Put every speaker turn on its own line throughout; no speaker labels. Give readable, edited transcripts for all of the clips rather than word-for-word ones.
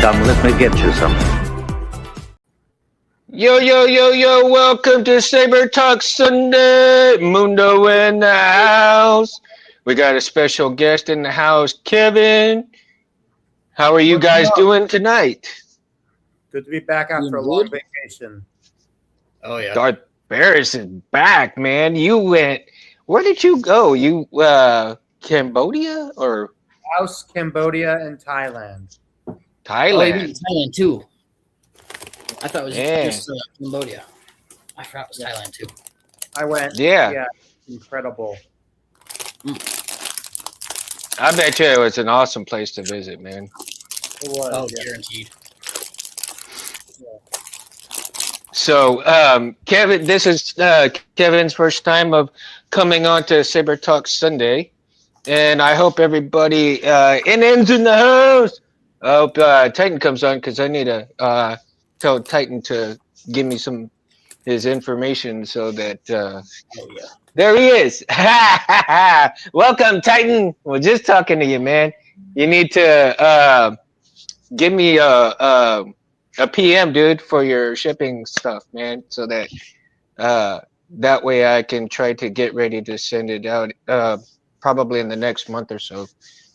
Come, let me get you some.
Yo, yo, yo, yo, welcome to Saber Talk Sunday. Mundo in the house. We got a special guest in the house, Kevin. How are you
What's
guys
up?
doing tonight?
Good to be back after a long vacation.
Oh yeah.
Darth Barris is back, man. You went, where did you go? You, Cambodia or
Laos, Cambodia, and Thailand.
Oh, you
Thailand?
been to Thailand too. I thought it was
Yeah.
just Cambodia. I forgot it was Thailand too.
I went.
Yeah.
Incredible.
I bet you it was an awesome place to visit, man.
It was.
Oh,
yeah.
guaranteed.
So, Kevin, this is Kevin's first time of coming on to Saber Talk Sunday, and I hope everybody ends in the house. I hope Titan comes on because I need to tell Titan to give me some his information so that
Oh yeah.
there he is. Welcome, Titan. We're just talking to you, man. You need to give me a PM, dude, for your shipping stuff, man, so that that way I can try to get ready to send it out probably in the next month or so.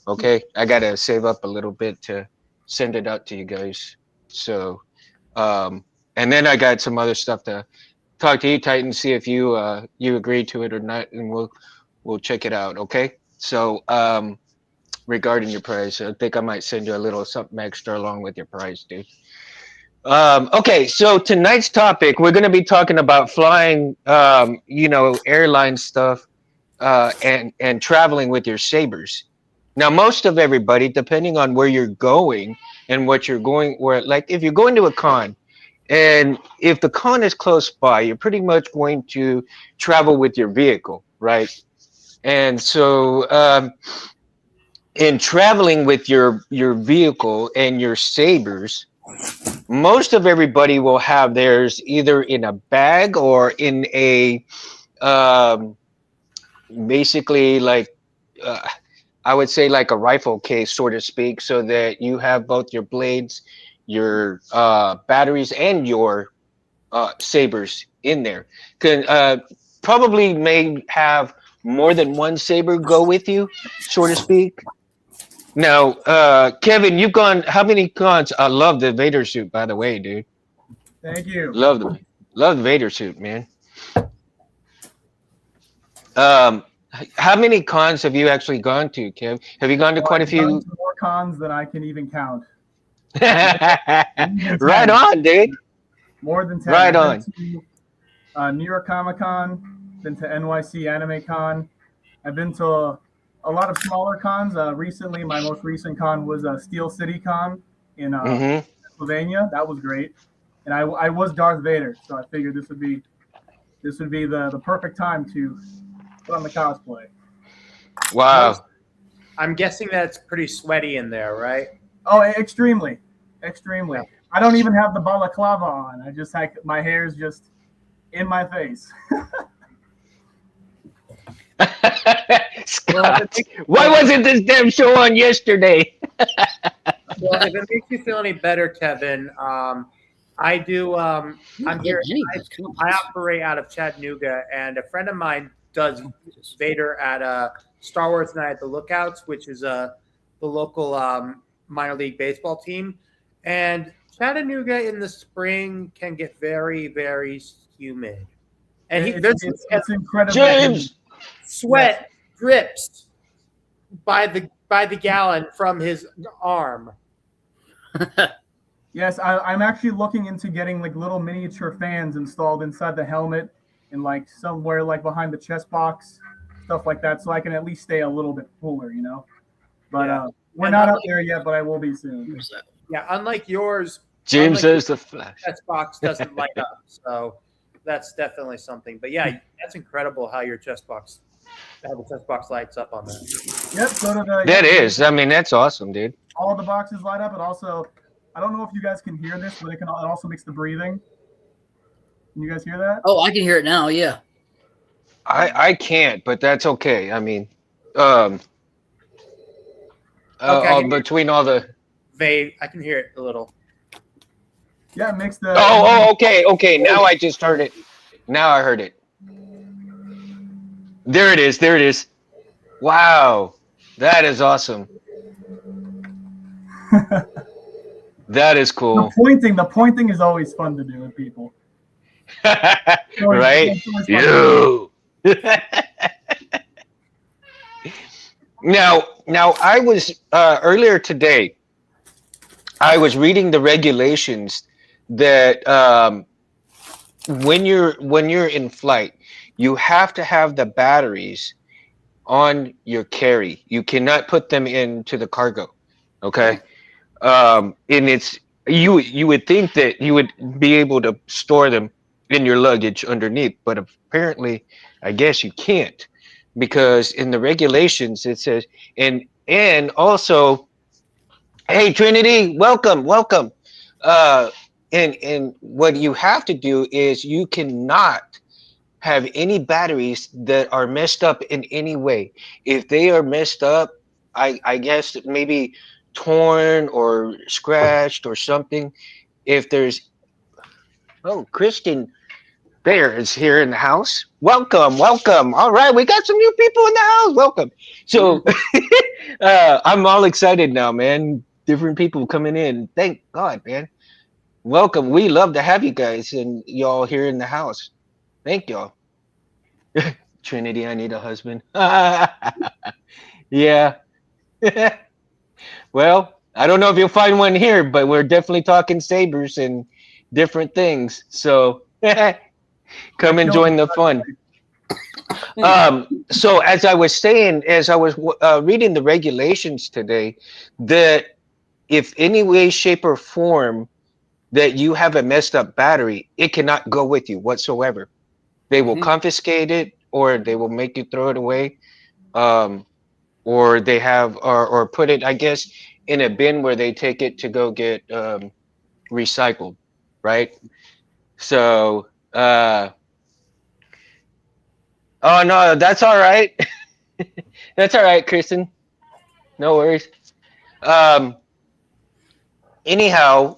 Okay, I gotta save up a little bit to send it out to you guys. So, and then I got some other stuff to talk to you, Titan, see if you you agree to it or not, and we'll check it out. Okay, so regarding your price, I think I might send you a little something extra along with your price, dude. Okay, so tonight's topic, we're going to be talking about flying, airline stuff, and traveling with your Sabers. Now, most of everybody, depending on where you're going and what you're going, where, like, if you're going to a con, and if the con is close by, you're pretty much going to travel with your vehicle, right? And so, in traveling with your vehicle and your Sabers, most of everybody will have theirs either in a bag or in a basically like I would say like a rifle case, so to speak, so that you have both your blades, your batteries, and your Sabers in there. Can probably may have more than one Saber go with you, so to speak. Now, Kevin, you've gone how many cons? I love the Vader suit, by the way, dude.
Thank you.
Love the Vader suit, man. Um, how many cons have you actually gone to, Kev? Have you gone to quite a
I've gone
few?
to more cons than I can even count.
Right on, dude.
More than 10.
Right
I've
on.
been to New York Comic Con, been to NYC Anime Con. I've been to a lot of smaller cons. Recently, my most recent con was Steel City Con in Pennsylvania. That was great. And I was Darth Vader, so I figured this would be the perfect time to put on the cosplay.
Wow.
I'm guessing that it's pretty sweaty in there, right?
Oh, extremely. Yeah. I don't even have the balaclava on. I just had my hair's just in my face.
Scott, why wasn't this damn show on yesterday?
Well, if it makes you feel any better, Kevin, I do. I'm here. I operate out of Chattanooga, and a friend of mine does Vader at Star Wars Night at the Lookouts, which is the local minor league baseball team. And Chattanooga in the spring can get very, very humid, and
it's incredible.
James,
sweat drips by the gallon from his arm.
Yes, I'm actually looking into getting like little miniature fans installed inside the helmet and like somewhere like behind the chest box, stuff like that, so I can at least stay a little bit cooler, you know. But we're not up there yet, but I will be soon.
Yeah, unlike yours,
James says the Flash.
chest box doesn't light up, so that's definitely something. But yeah, that's incredible how your chest box, how the chest box lights up on that.
Yep. So
That is. I mean, that's awesome, dude.
all the boxes light up. It also, I don't know if you guys can hear this, but it also makes the breathing. Can you guys hear that?
Oh, I can hear it now. Yeah.
I can't, but that's okay. I mean,
Okay.
between all the
I can hear it a little.
Yeah, it makes the.
Okay. Now I just heard it. Now I heard it. There it is. There it is. Wow, that is awesome. That is cool.
The pointing is always fun to do with people.
Right?
It's always fun to
You. Now I was earlier today. I was reading the regulations that when you're in flight, you have to have the batteries on your carry. You cannot put them into the cargo. Okay. And it's you would think that you would be able to store them in your luggage underneath, but apparently, I guess you can't because in the regulations it says and also, hey Trinity, welcome. Uh, and what you have to do is you cannot have any batteries that are messed up in any way. If they are messed up, I guess maybe torn or scratched or something. If there's Kristen Bear is here in the house. Welcome. All right, we got some new people in the house. Welcome. So I'm all excited now, man. Different people coming in. Thank God, man. Welcome. We love to have you guys and y'all here in the house. Thank y'all. Trinity, I need a husband. Yeah. Well, I don't know if you'll find one here, but we're definitely talking sabers and different things. So come and join the fun. So as I was saying, as I was reading the regulations today, that if any way, shape, or form that you have a messed up battery, it cannot go with you whatsoever. They will confiscate it, or they will make you throw it away. Or they have or put it, I guess, in a bin where they take it to go get recycled, right? So oh no, that's all right. That's all right, Kristen. No worries. um Anyhow,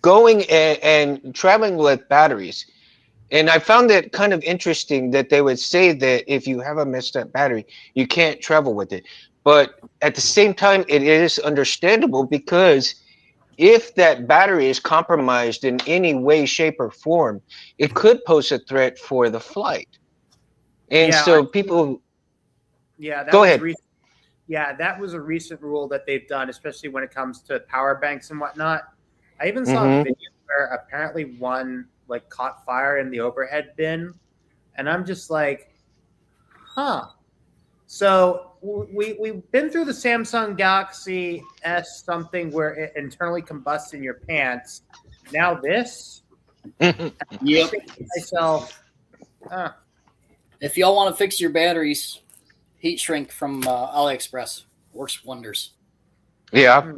going and traveling with batteries. And I found it kind of interesting that they would say that if you have a messed up battery, you can't travel with it. But at the same time, it is understandable because if that battery is compromised in any way, shape, or form, it could pose a threat for the flight. And
Yeah,
so people,
yeah, that
go
was
ahead.
recent. Yeah, that was a recent rule that they've done, especially when it comes to power banks and whatnot. I even saw a
Mm-hmm.
video where apparently one like caught fire in the overhead bin, and I'm just like, huh. So we've been through the Samsung Galaxy S something where it internally combusts in your pants. Now this,
Yep.
I think to myself,
If y'all want to fix your batteries, heat shrink from AliExpress works wonders.
Yeah.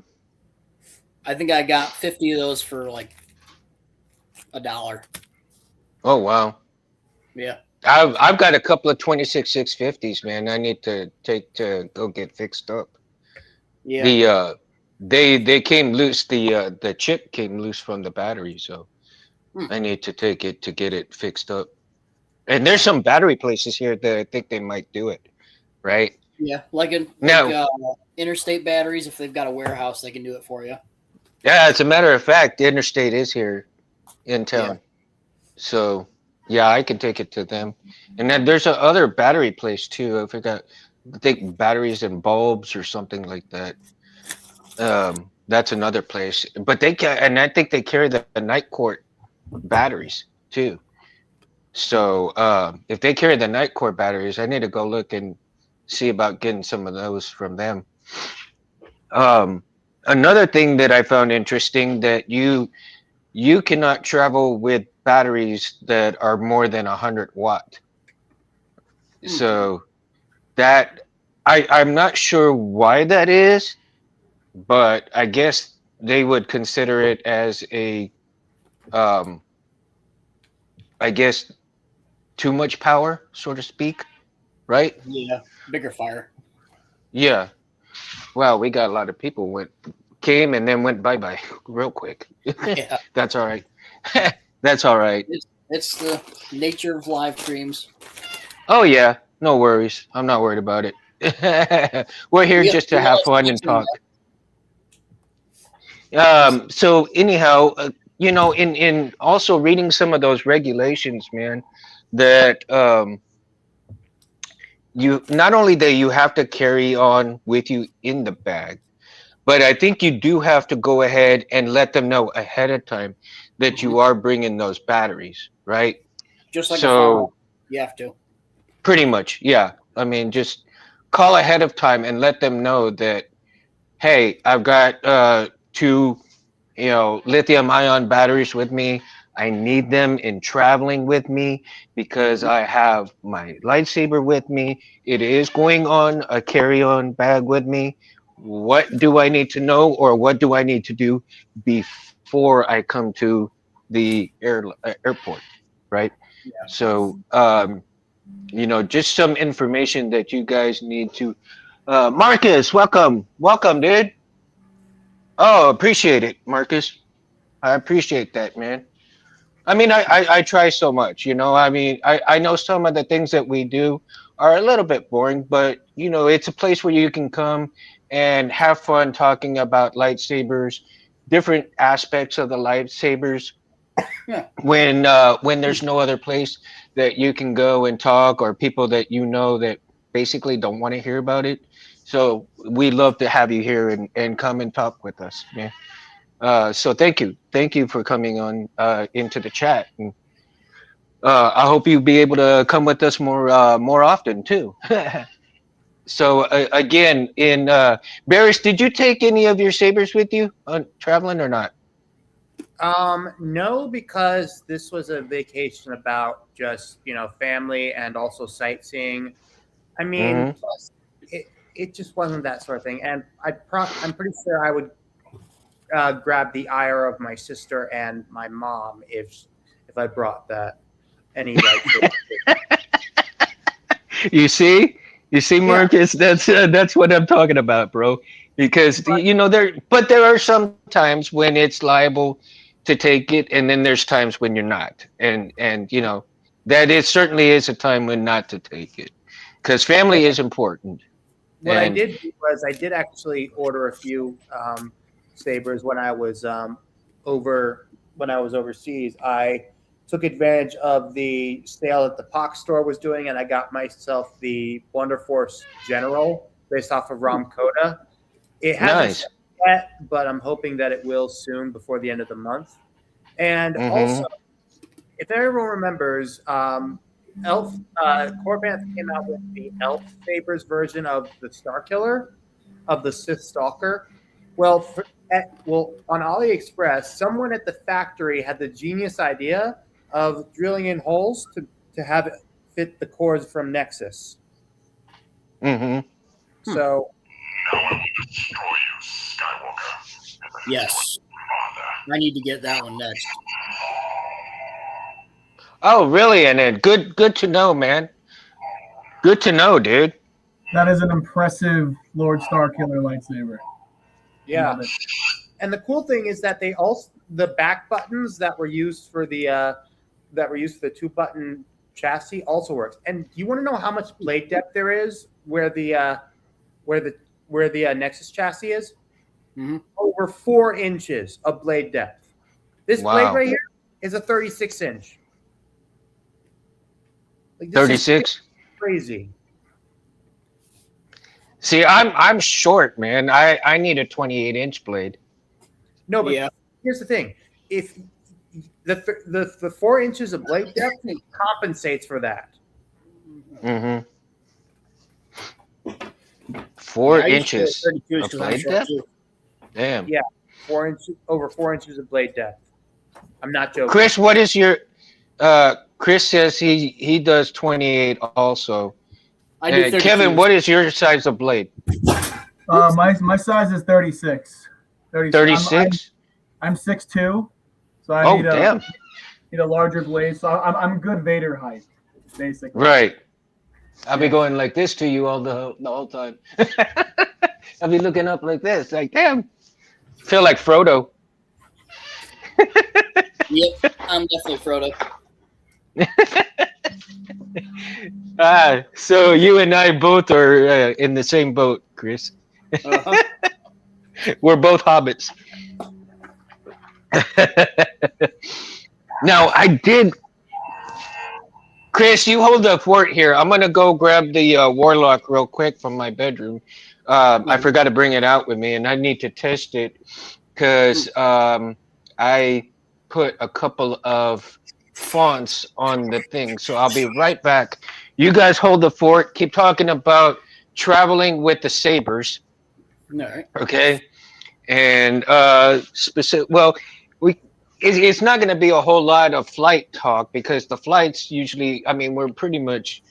I think I got 50 of those for like $1.
Oh wow.
Yeah.
I've got a couple of 26650s, man. I need to take to go get fixed up.
Yeah.
The they came loose. The chip came loose from the battery, so I need to take it to get it fixed up. And there's some battery places here that I think they might do it, right?
Yeah. Like
Now,
Interstate Batteries, if they've got a warehouse, they can do it for you.
yeah, as a matter of fact, the Interstate is here in town.
Yeah.
So yeah, I can take it to them. And then there's a other battery place too. I think batteries and bulbs or something like that. That's another place. But and I think they carry the night court batteries too. So if they carry the night court batteries, I need to go look and see about getting some of those from them. Another thing that I found interesting that you cannot travel with batteries that are more than 100 watt. So that I'm not sure why that is, but I guess they would consider it as a um I guess too much power, so to speak, right?
Yeah. Bigger fire.
Yeah. Well, we got a lot of people came and then went bye bye real quick.
Yeah,
That's all right. That's all right.
it's the nature of live streams.
Oh yeah, no worries. I'm not worried about it. We're here
We
just to
we
have
all
fun
stay
and
tuned.
talk. So anyhow, in also reading some of those regulations, man, that you not only that you have to carry on with you in the bag, but I think you do have to go ahead and let them know ahead of time that
Mhm.
you are bringing those batteries, right?
Just like a firearm,
So
you have to.
pretty much, yeah. I mean, just call ahead of time and let them know that, hey, I've got two, lithium ion batteries with me. I need them in traveling with me because
Mhm.
I have my lightsaber with me. It is going on a carry-on bag with me. What do I need to know, or what do I need to do before I come to the airport, right? So, just some information that you guys need to. Marcus, welcome, dude. Oh, appreciate it, Marcus. I appreciate that, man. I mean, I try so much, I mean, I know some of the things that we do are a little bit boring, but, it's a place where you can come and have fun talking about lightsabers, different aspects of the lightsabers,
Yeah.
when there's no other place that you can go and talk, or people that that basically don't want to hear about it. So we love to have you here and come and talk with us, man. So thank you for coming on into the chat, and I hope you be able to come with us more often too. So again, in Barris, did you take any of your sabers with you on traveling or not?
No, because this was a vacation about just family and also sightseeing. I mean,
Hmm.
plus it just wasn't that sort of thing. And I'm pretty sure I would grab the ire of my sister and my mom if I brought that any like.
You see, you see,
Yeah,
Marcus. That's what I'm talking about, bro. Because
but
there are some times when it's liable to take it, and then there's times when you're not, and that it certainly is a time when not to take it, because family is important.
what I
And
did do was I did actually order a few sabers when I was overseas. I took advantage of the sale that the Pox store was doing, and I got myself the Wonder Force General based off of Ram Koda. It hasn't
nice.
shipped yet, but I'm hoping that it will soon before the end of the month. And also,
Mm-hmm.
if everyone remembers, Elf Corbanth came out with the Elf Sabers version of the Star Killer, of the Sith Stalker. Well, on AliExpress, someone at the factory had the genius idea of drilling in holes to have it fit the cores from Nexus.
Mm-hmm.
So
Yes, I need to get that one next.
Oh, really? And then good to know, man. Good to know, dude.
That is an impressive Lord Starkiller lightsaber.
yeah,
Love it.
and the cool thing is that the back buttons that were used for the 2-button chassis also works. And you want to know how much blade depth there is where the Nexus chassis is?
Mm-hmm.
Over 4 inches of blade depth. This blade
Wow.
right here is a 36-inch. Like, this is
36.
crazy.
See, I'm short, man. I need a 28-inch blade.
No, but
Yeah.
here's the thing: if the 4 inches of blade depth compensates for that.
Mm-hmm. 4
Yeah, I used to
inches
32s
of
because I'm
blade
short
depth.
too.
Damn.
Yeah, over 4 inches of blade depth. I'm not joking.
Chris, what is your? Chris says he does 28 also.
I do
And Kevin,
32s.
what is your size of blade?
My size is 36. 36.
36.
I'm 6'2", so I
Oh, damn.
need a larger blade. So I'm good Vader height, basically.
Right. I'll be
Yeah.
going like this to you the whole time. I'll be looking up like this, like damn, feel like Frodo.
Yep, I'm definitely Frodo.
So you and I both are in the same boat, Chris.
Uh-huh.
We're both hobbits. Now I did, Chris. You hold the fort here. I'm gonna go grab the warlock real quick from my bedroom. I
Yeah.
forgot to bring it out with me, and I need to test it because I put a couple of fonts on the thing. So I'll be right back. You guys hold the fort. Keep talking about traveling with the Sabers,
All right.
okay? And specific. Well, we. It's not going to be a whole lot of flight talk because the flights usually. I mean, we're pretty much.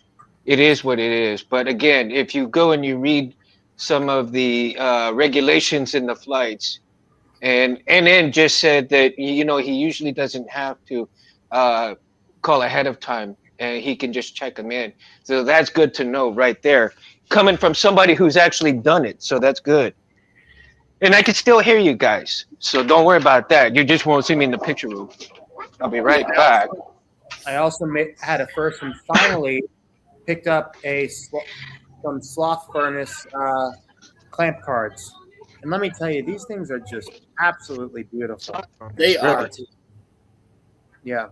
It is what it is. But again, if you go and you read some of the regulations in the flights, and then just said that he usually doesn't have to uh, call ahead of time and he can just check them in. So that's good to know right there, coming from somebody who's actually done it. So that's good. And I can still hear you guys, so don't worry about that. You just won't see me in the picture room. I'll be right back.
I also had a first and finally picked up some sloth furnace clamp cards. And let me tell you, these things are just absolutely beautiful.
They
Really?
are. Too.
Yeah.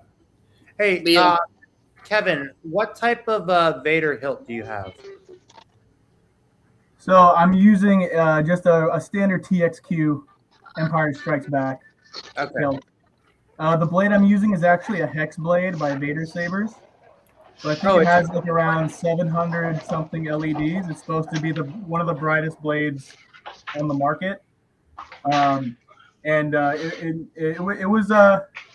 Hey,
Yeah.
Kevin, what type of Vader hilt do you have?
So I'm using just a standard TXQ Empire Strikes Back
Okay.
hilt. The blade I'm using is actually a hex blade by Vader Sabers. So I think it has like around 700 something LEDs. It's supposed to be one of the brightest blades on the market. It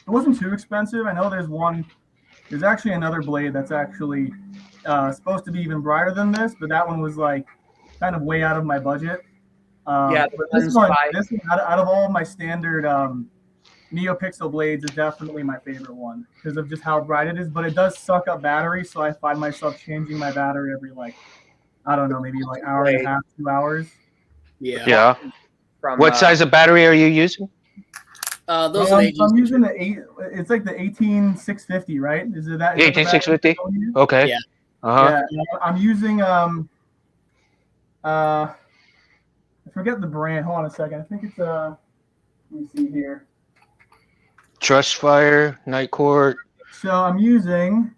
wasn't too expensive. I know there's actually another blade that's actually supposed to be even brighter than this, but that one was like kind of way out of my budget.
Yeah,
but this one out of all of my standard NeoPixel blades is definitely my favorite one because of just how bright it is, but it does suck up battery, so I find myself changing my battery every I don't know, maybe like hour and a half, 2 hours.
Yeah.
Yeah. What size of battery are you using?
Those are
I'm using it's like the 18650, right? Is it that?
18650? Okay.
Yeah.
Uh-huh.
Yeah, I'm using I forget the brand. Hold on a second. I think it's let me see here.
Trustfire, Night Court.
So I'm using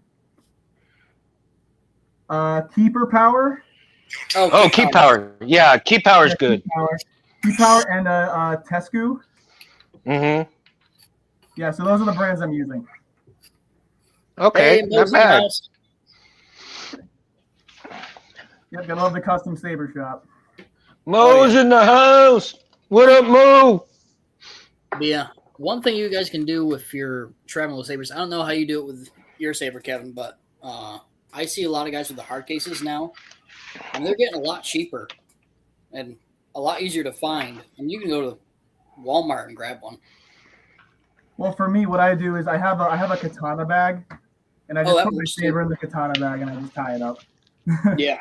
Keeper Power.
Oh, Keep Power. Yeah, Keep Power is good.
Keep Power and Tescu.
Mm-hmm.
Yeah, so those are the brands I'm using.
Okay,
hey,
not bad.
Yep, I love the custom saber shop.
Mo's in the house. What up, Mo?
Yeah. One thing you guys can do if you're traveling with sabers, I don't know how you do it with your saber, Kevin, but I see a lot of guys with the hard cases now, and they're getting a lot cheaper and a lot easier to find. And you can go to Walmart and grab one.
Well, for me, what I do is I have a katana bag, and I just put my saber in the katana bag and I just tie it up.
Yeah.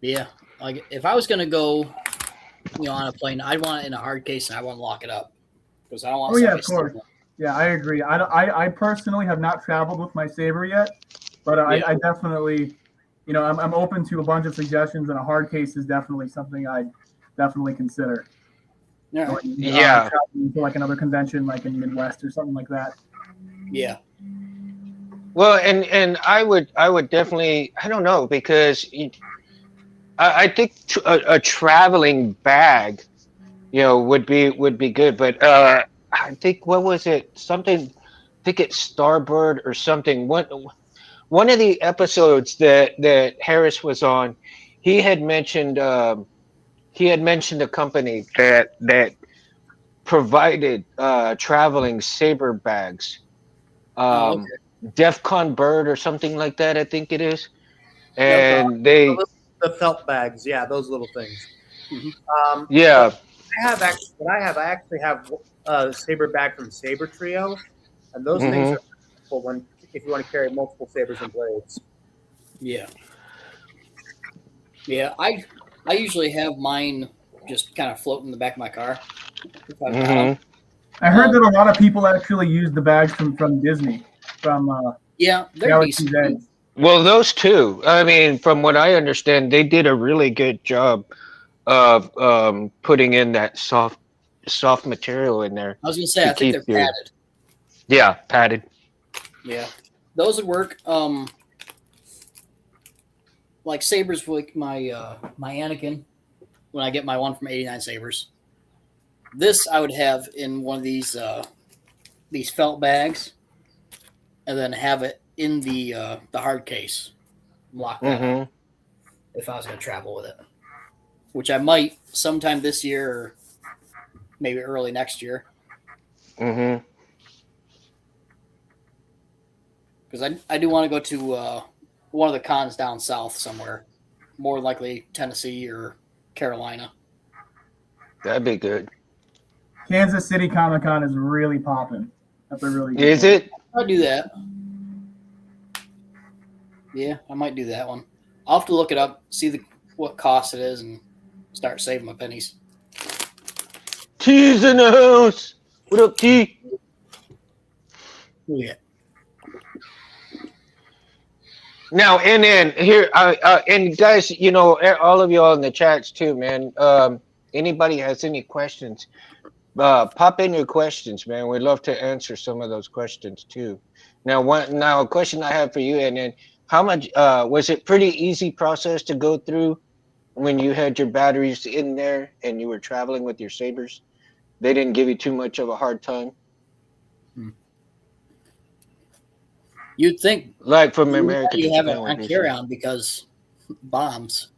Yeah. Like if I was gonna go, on a plane, I'd want it in a hard case and I want to lock it up because I don't want.
Oh yeah, of course. Yeah, I agree. I personally have not traveled with my saber yet, but I definitely, I'm open to a bunch of suggestions, and a hard case is definitely something I definitely consider.
Yeah.
Traveling to like another convention, like in Midwest or something like that.
Yeah.
Well, and I would definitely, I don't know, because I think a traveling bag, would be good. But I think, what was it? Something, I think it's Starbird or something. One of the episodes that Harris was on, he had mentioned a company that provided traveling saber bags.
Okay.
DEFCON Bird or something like that, I think it is. And they
the felt bags, yeah, those little things.
Mm-hmm.
Yeah.
I actually have a saber bag from Saber Trio, and those things are for if you want to carry multiple sabers and blades.
Yeah. Yeah, I usually have mine just kind of floating in the back of my car if I've got them.
Mm-hmm.
I heard that a lot of people actually use the bags from Disney, from
Yeah, they're
Galaxy's
decent.
Edge.
Well, those two. I mean, from what I understand, they did a really good job of putting in that soft material in there
I was gonna say
to
I think they're
keep your
padded.
padded.
Yeah, those would work. Like Sabers, like my Anakin when I get my one from 89 Sabers. This I would have in one of these felt bags, and then have it in the hard case. Lock that up
Mm-hmm.
if I was going to travel with it, which I might sometime this year or maybe early next year,
Mm-hmm.
because I do want to go to one of the cons down south somewhere, more likely Tennessee or Carolina.
That'd be good.
Kansas City Comic Con is really popping. That's a really good
Is
one.
it?
I'll do that. Yeah, I might do that one. I'll have to look it up, see what cost it is, and start saving my pennies.
T's in the house. What up, T?
Yeah.
Now, and then here, and guys, all of y'all in the chats too, man. Anybody has any questions? Pop in your questions, man. We'd love to answer some of those questions too. Now a question I have for you, and then how much was it pretty easy process to go through when you had your batteries in there and you were traveling with your Sabers? They didn't give you too much of a hard time,
You'd think
like from America to
you have it
Japan would
on
be
carry
so.
on because bombs.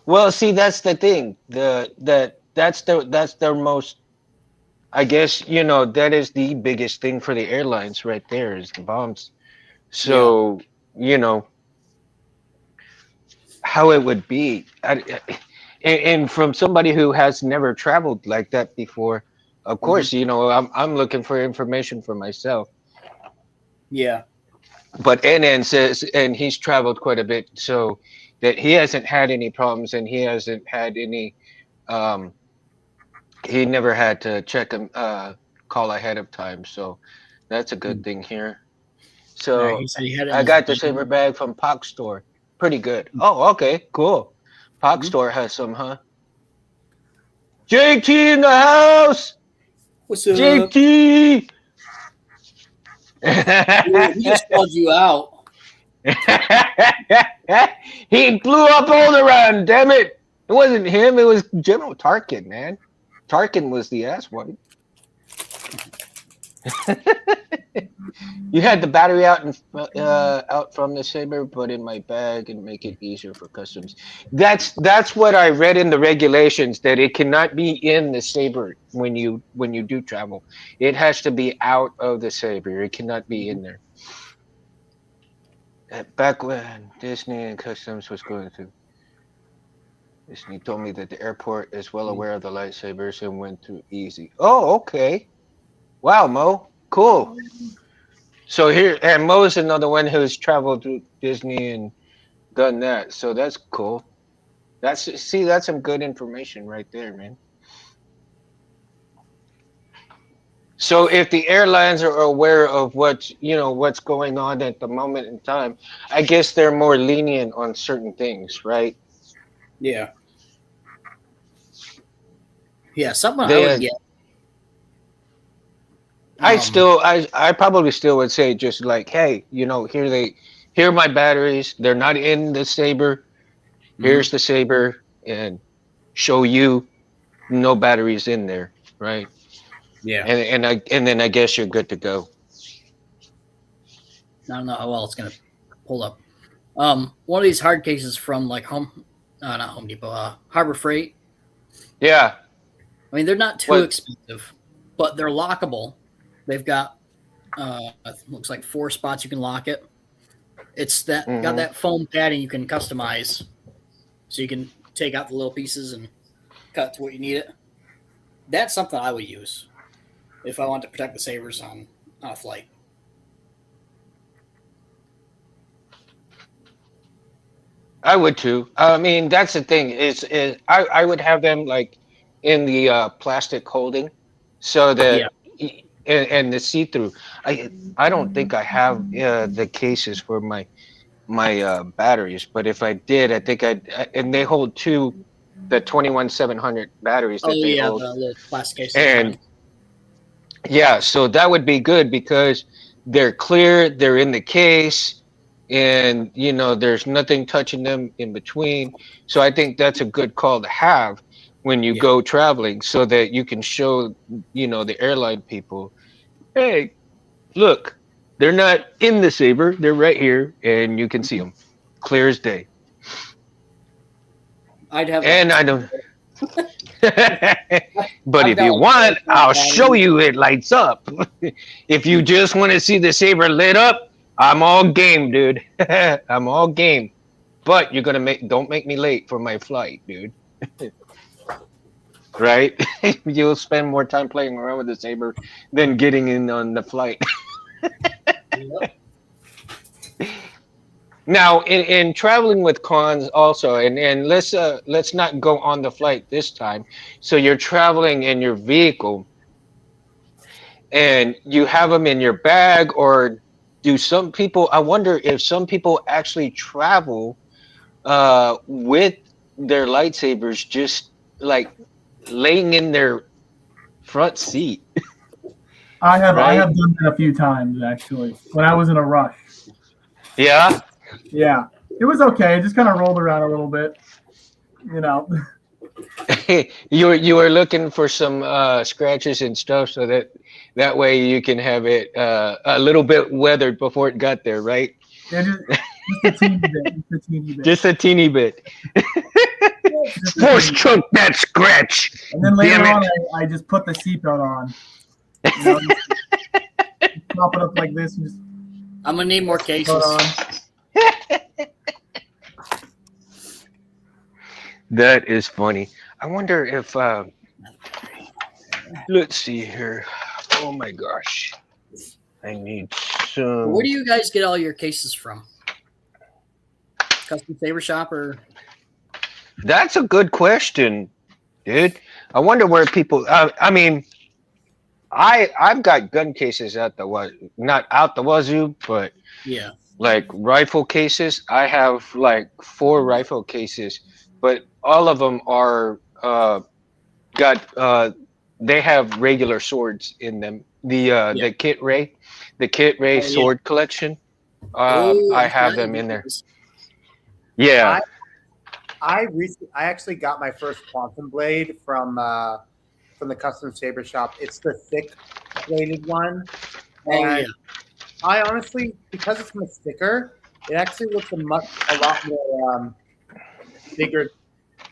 Well, see, that's the thing. That's their most. I guess that is the biggest thing for the airlines right there is the bombs.
Yeah.
So you know how it would be, and from somebody who has never traveled like that before, of
Mhm.
course, I'm looking for information for myself.
Yeah.
But NN says, and he's traveled quite a bit, so that he hasn't had any problems, and he hasn't had any. Um, he never had to check him call ahead of time, so that's a good thing here.
Yeah,
So
he said he had it in
I
his
got the
bag.
saber bag from Pock Store. Pretty good. Oh, okay, cool. Pock
Mhm.
Store has some, huh? JT in the house.
What's up?
JT.
Dude, he just called you out.
He blew up Alderaan. Damn it! It wasn't him. It was General Tarkin, man. Tarkin was the ass one. You had the battery out from the saber, but in my bag and make it easier for customs. That's what I read in the regulations that it cannot be in the saber when you do travel. It has to be out of the saber. It cannot be in there. Back when Disney and customs was going through, Disney told me that the airport is well aware of the lightsabers and went through easy. Oh, okay. Wow, Mo. Cool. So here, and Mo's another one who's traveled to Disney and done that. So that's cool. That's some good information right there, man. So if the airlines are aware of what's going on at the moment in time, I guess they're more lenient on certain things, right?
Yeah. Yeah, something I
They,
would get.
I
Um,
still, I probably still would say just like, hey, here are my batteries. They're not in the saber.
mhm.
Here's the saber, and show you no batteries in there, right?
Yeah.
And then I guess you're good to go.
I don't know how well it's gonna pull up. One of these hard cases from like not Home Depot, Harbor Freight.
Yeah.
I mean, they're not too
What?
expensive, but they're lockable. They've got looks like 4 spots you can lock it. It's got
Mm-hmm.
that foam padding you can customize, so you can take out the little pieces and cut to what you need it. That's something I would use if I want to protect the sabers on a flight.
I would too. I mean, that's the thing is I would have them like in the plastic holding, so
Yeah.
that and the see through. I don't think I have the cases for my batteries, but if I did, I think and they hold the 21 700 batteries
Oh
that they
yeah,
hold,
the little plastic case at the
and
front.
yeah, so that would be good because they're clear, they're in the case, and there's nothing touching them in between. So I think that's a good call to have when you
Yeah.
go traveling so that you can show, the airline people, hey, look, they're not in the Saber, they're right here, and you can see them clear as day.
I'd have
And
lights.
I don't but
I've
if
got
you
like
want,
4 or 5
I'll show
batteries.
you it lights up. If you just want to see the Saber lit up, I'm all game, dude. I'm all game. But you're gonna don't make me late for my flight, dude. Right? You'll spend more time playing around with the Saber than getting in on the flight.
Yep.
Now, in traveling with cons also, and let's not go on the flight this time. So you're traveling in your vehicle and you have them in your bag, or do some people, I wonder if some people actually travel with their lightsabers just like laying in their front seat,
I
right?
have done that a few times actually when I was in a rush.
Yeah.
Yeah, it was okay. It just kind of rolled around a little bit, you know.
You were looking for some scratches and stuff so that way you can have it a little bit weathered before it got there, right?
Yeah, just a teeny bit, just a teeny bit,
Just a teeny bit.
just a
Force
teeny bit.
choke that scratch.
And then
Damn
later on,
it.
I just put the seatbelt on. You know, just prop it up like this and just
I'm gonna need more
put
cases.
on.
That is funny. I wonder if let's see here. Oh my gosh. I need some.
Where do you guys get all your cases from? Custom Saber Shop or?
That's a good question, dude. I wonder where people. I mean, I've got gun cases at the not out the wazoo, but
Yeah.
like rifle cases. I have like 4 rifle cases, but all of them are got they have regular swords in them.
Yeah.
The Kit Ray
Oh yeah.
sword collection.
Oh,
I
I
have
forgot you
them in
did
there.
this.
Yeah.
I actually got my first quantum blade from the custom saber shop. It's the thick bladed one.
Oh
And
yeah.
I honestly, because it's much thicker, it actually looks a lot more bigger.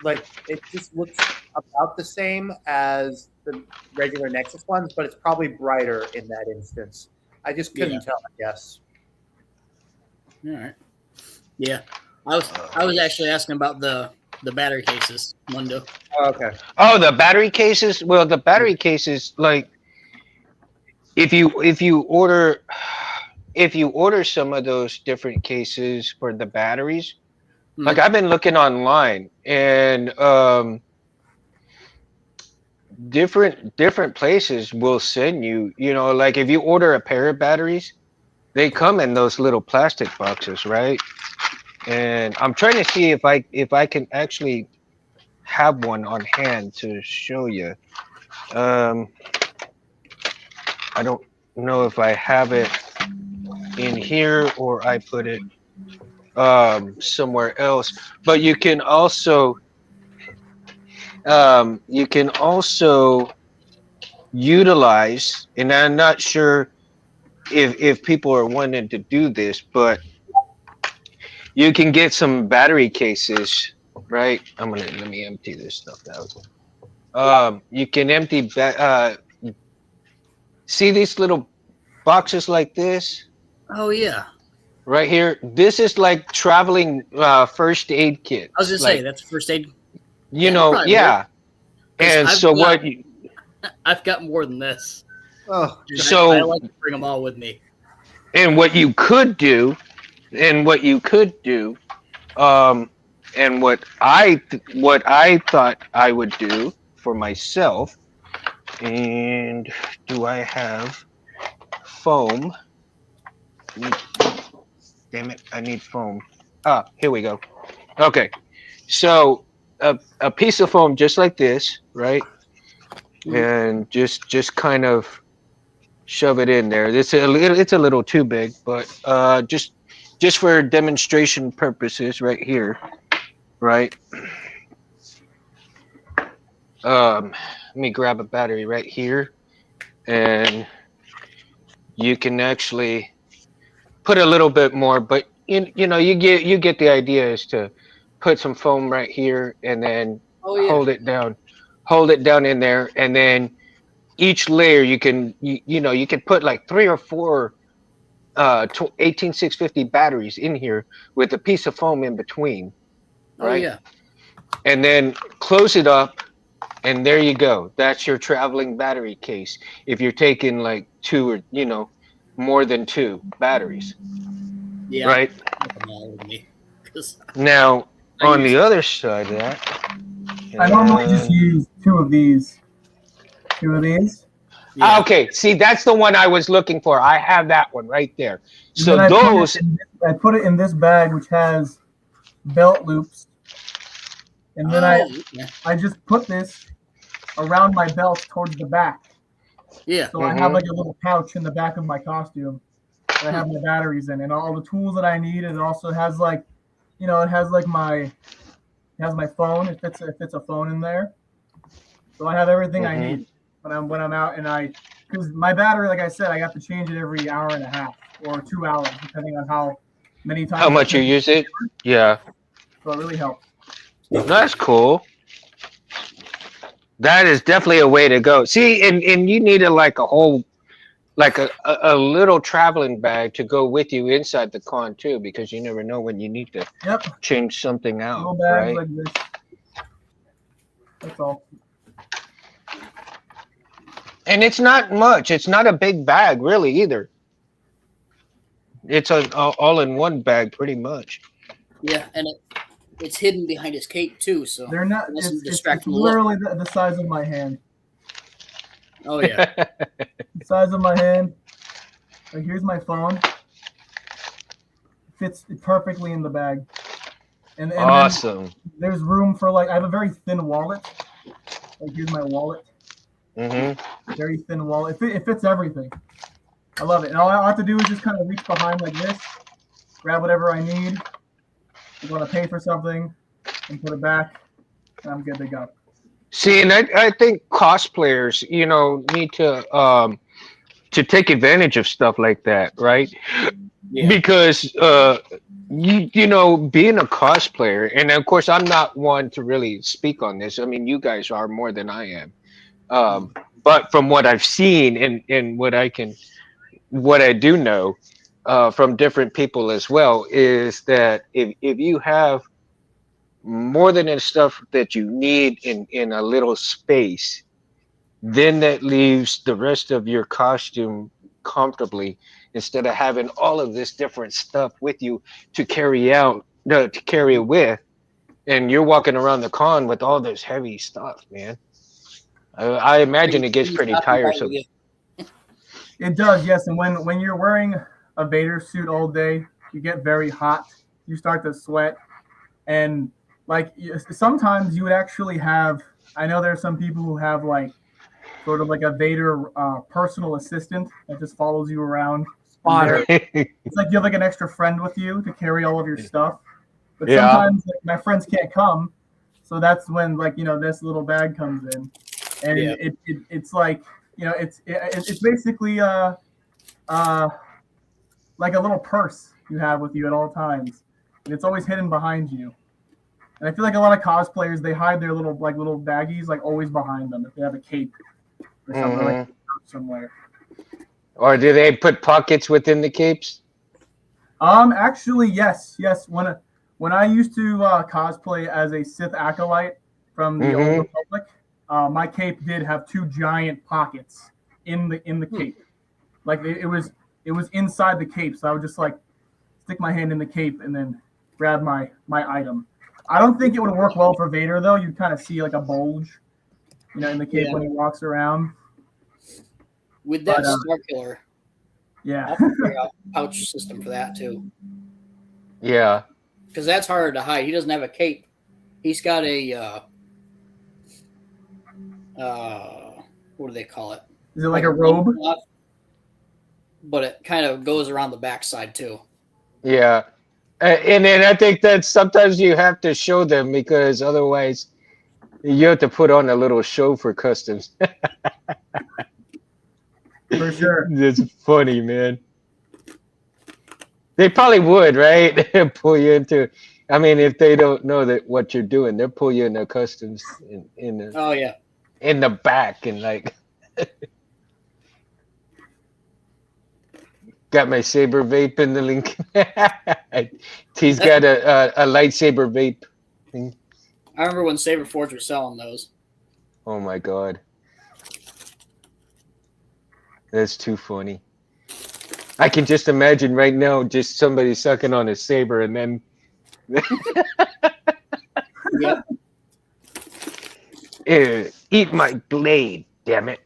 Like it just looks about the same as the regular Nexus ones, but it's probably brighter in that instance. I just couldn't
Yeah.
tell, I guess.
All right. Yeah. I was actually asking about the battery cases, Mundo.
Oh, okay.
Oh, the battery cases. Well, the battery cases, like if you order some of those different cases for the batteries, like I've been looking online and different places will send you, like if you order a pair of batteries, they come in those little plastic boxes, right? And I'm trying to see if I can actually have one on hand to show you. Um, I don't know if I have it in here or I put it somewhere else. But you can also utilize, and I'm not sure if people are wanting to do this, but you can get some battery cases, right? Let me empty this stuff out. You can see these little boxes like this
Oh yeah.
right here. This is like traveling first aid kits.
I was gonna say
Like,
that's first aid. That'd probably work,
yeah.
'cause
And
I've
so
got-
what?
I've got more than this.
Oh,
And
So-
I like to bring them all with me.
And what you could do, And what I thought I would do for myself, and do I have foam? Damn it, I need foam. Ah, here we go. Okay, so a piece of foam just like this, right?
Mhm.
And just kind of shove it in there. It's a little too big, but just for demonstration purposes, right here, right? Let me grab a battery right here, and you can actually put a little bit more, but you get the idea is to put some foam right here, and then
Oh yeah.
hold it down in there, and then each layer you can put like three or four 18650 batteries in here with a piece of foam in between,
Oh
right?
yeah.
And then close it up, and there you go. That's your traveling battery case. If you're taking like two or more than two batteries,
Yeah.
right?
Come on with me, because
Now
I
on the
use.
other side of that,
I normally just
and
use two of these. Two of these.
Yeah.
okay, see that's the one I was looking for. I have that one right there.
And
So
then
those,
I put it in this bag which has belt loops. And then
Oh yeah.
I just put this around my belt towards the back.
Yeah.
So I have
hmm
like a little pouch in the back of my costume that I have my batteries in and all the tools that I need. And it also has like, it has like it has my phone. It fits a phone in there. So I have everything I
hmm
need when I'm out because my battery, like I said, I got to change it every hour and a half or 2 hours, depending on how many
how
times I
much you
play.
use it. Yeah,
So it really helps.
that's cool. That is definitely a way to go. See, and you needed like a whole, like a little traveling bag to go with you inside the con too, because you never know when you need to
Yep,
change something
little
out,
bags
right?
like this. That's all.
And it's not much. It's not a big bag really either. It's a all in one bag pretty much.
Yeah. And it's hidden behind his cape too, so
They're not.
it doesn't
It's
distract from the look.
literally the size of my hand.
Oh yeah.
The size of my hand. Like here's my phone. Fits perfectly in the bag. And then
Awesome.
there's room for like I have a very thin wallet. Like here's my wallet.
hmm
Very thin wallet. It fits everything. I love it. And all I have to do is just kind of reach behind like this, grab whatever I need. I want to pay for something, and put it back, and I'm good to go.
See, and I think cosplayers, need to take advantage of stuff like that, right?
Yeah.
Because being a cosplayer, and of course I'm not one to really speak on this. I mean, you guys are more than I am.
Mm.
But from what I've seen and what I do know from different people as well is that if you have more than enough stuff that you need in a little space, then that leaves the rest of your costume comfortably instead of having all of this different stuff with you to carry out, no, to carry with, and you're walking around the con with all this heavy stuff, man. I
Bring,
imagine it gets
bring your
pretty
costume bag with
tiresome.
you.
It does, yes. And when you're wearing a Vader suit all day, you get very hot. You start to sweat, and like sometimes you would actually have. I know there are some people who have like sort of like a Vader personal assistant that just follows you around, and
Spotter.
it's like you have like an extra friend with you to carry all of your stuff. But
Yeah.
sometimes like, my friends can't come, so that's when like this little bag comes in, and
Yeah.
it's like it's basically uh like a little purse you have with you at all times, and it's always hidden behind you. And I feel like a lot of cosplayers they hide their little baggies like always behind them if they have a cape or something like
hmm
somewhere.
Or do they put pockets within the capes?
Actually, yes. When I used to cosplay as a Sith acolyte from the Old
hmm
Republic, my cape did have two giant pockets in the
Hmm.
cape. Like it was inside the cape, so I would just like stick my hand in the cape and then grab my item. I don't think it would work well for Vader though. You'd kind of see like a bulge, in the cape when he walks around.
With that
But,
Star Killer,
Yeah.
I'll figure out a pouch system for that too.
Yeah.
Because that's harder to hide. He doesn't have a cape. He's got a what do they call it?
Is it like a robe?
Cloth, but it kind of goes around the backside too.
Yeah. And then I think that sometimes you have to show them because otherwise you have to put on a little show for customs.
For sure.
It's funny, man. They probably would, right? Pull you into. I mean, if they don't know that what you're doing, they'll pull you into customs in the
Oh yeah.
in the back and like. Got my saber vape in the link. He's got a lightsaber vape.
I remember when Saber Forge was selling those.
Oh my god. That's too funny. I can just imagine right now just somebody sucking on a saber and then
Yep.
Eat my blade, damn it.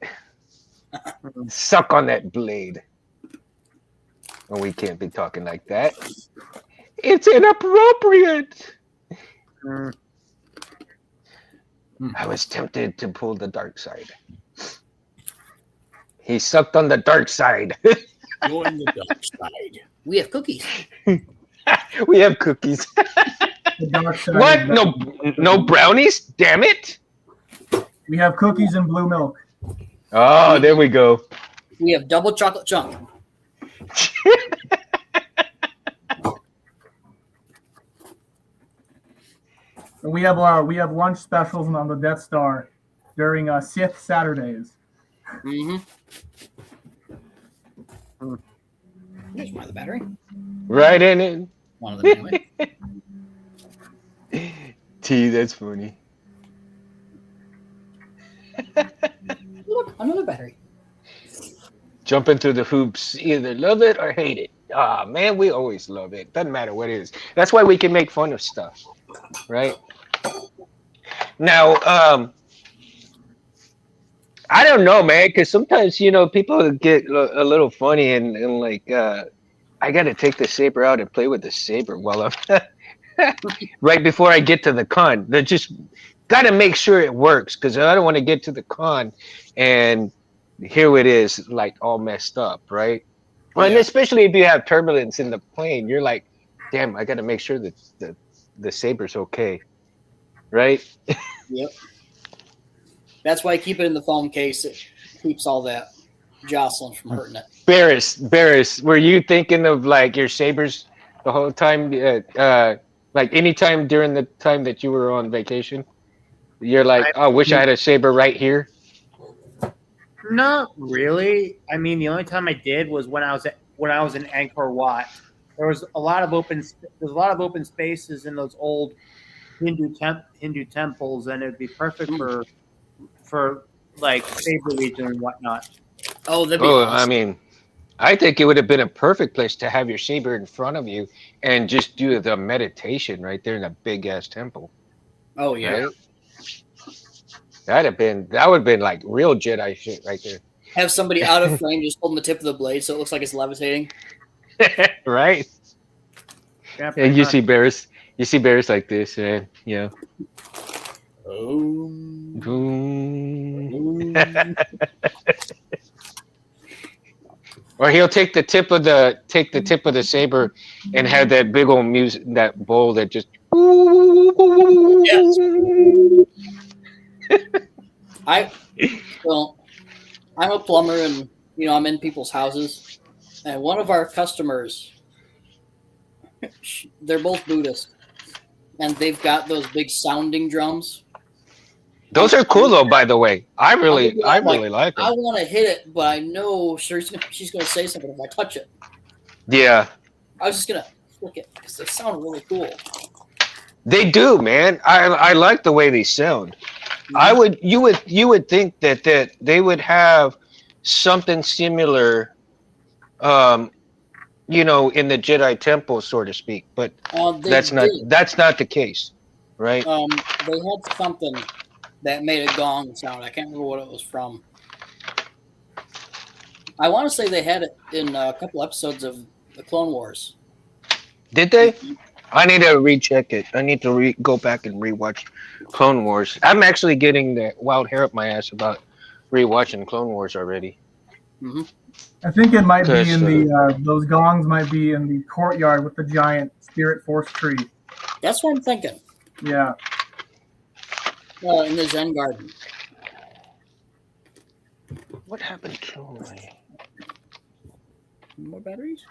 Suck on that blade. Oh, we can't be talking like that. It's inappropriate. I was tempted to pull the dark side. He sucked on the dark side.
Join the dark side. We have cookies.
We have cookies.
The dark side.
What? No brownies? Damn it.
We have cookies and blue milk.
Oh, there we go.
We have double chocolate chunk.
And we have lunch specials on the Death Star during Sith Saturdays.
Mm-hmm. There's one of the battery.
Right in it.
One of them anyway.
T, that's funny.
Look, another battery.
Jumping through the hoops, either love it or hate it. Ah, man, we always love it. Doesn't matter what it is. That's why we can make fun of stuff, right? Now, I don't know, man, because sometimes people get a little funny and like, I got to take the saber out and play with the saber while I'm right before I get to the con. They just got to make sure it works because I don't want to get to the con and here it is, like all messed up, right? Well, and especially if you have turbulence in the plane, you're like, damn, I got to make sure that the saber's okay, right?
Yep. That's why I keep it in the foam case. It keeps all that jostling from hurting it.
Barris, were you thinking of like your sabers the whole time? Like any time during the time that you were on vacation, you're like, oh, wish I had a saber right here.
Not really. I mean, the only time I did was when I was in Angkor Wat. There was a lot of open spaces in those old Hindu temples, and it'd be perfect for like saber region and whatnot.
Oh, that'd be awesome.
I mean, I think it would have been a perfect place to have your saber in front of you and just do the meditation right there in a big ass temple.
Oh yeah.
Right? That would have been like real Jedi shit right there.
Have somebody out of frame just holding the tip of the blade so it looks like it's levitating.
Right?
Yeah,
And you see Barris like this, and Boom. Or he'll take the tip of the saber and have that big old music, that bowl that just.
I'm a plumber, and I'm in people's houses, and one of our customers, they're both Buddhist, and they've got those big sounding drums.
Those are cool though, by the way. I really like them.
I want to hit it, but I know she's going to say something if I touch it.
Yeah.
I was just going to flick it because they sound really cool.
They do, man. I like the way they sound. Mm-hmm. You would think that they would have something similar, in the Jedi Temple, so to speak, but that's not the case. right?
They had something that made a gong sound. I can't remember what it was from. I want to say they had it in a couple episodes of the Clone Wars.
Did they? I need to recheck it. I need to go back and rewatch Clone Wars. I'm actually getting the wild hair up my ass about rewatching Clone Wars already.
Mm-hmm.
I think it might be
'Cause,
in the those gongs might be in the courtyard with the giant spirit force tree.
That's what I'm thinking.
Yeah.
In the Zen Garden.
What happened to my?
More batteries?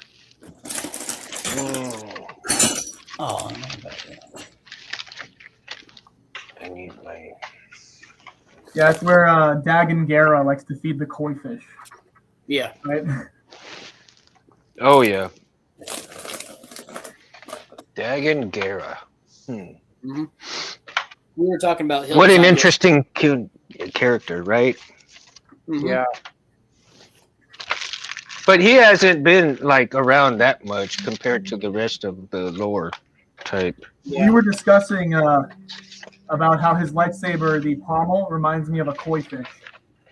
Oh,
Oh, no battery.
I need my.
Yeah, it's where Dagon Gera likes to feed the koi fish,
Yeah.
right?
Oh yeah. Dagon Gera.
Mm-hmm. We were talking about
What an
Hillsong.
interesting character, right?
Mm-hmm.
Yeah.
But he hasn't been like around that much compared to the rest of the lore type.
We were discussing about how his lightsaber, the pommel, reminds me of a koi fish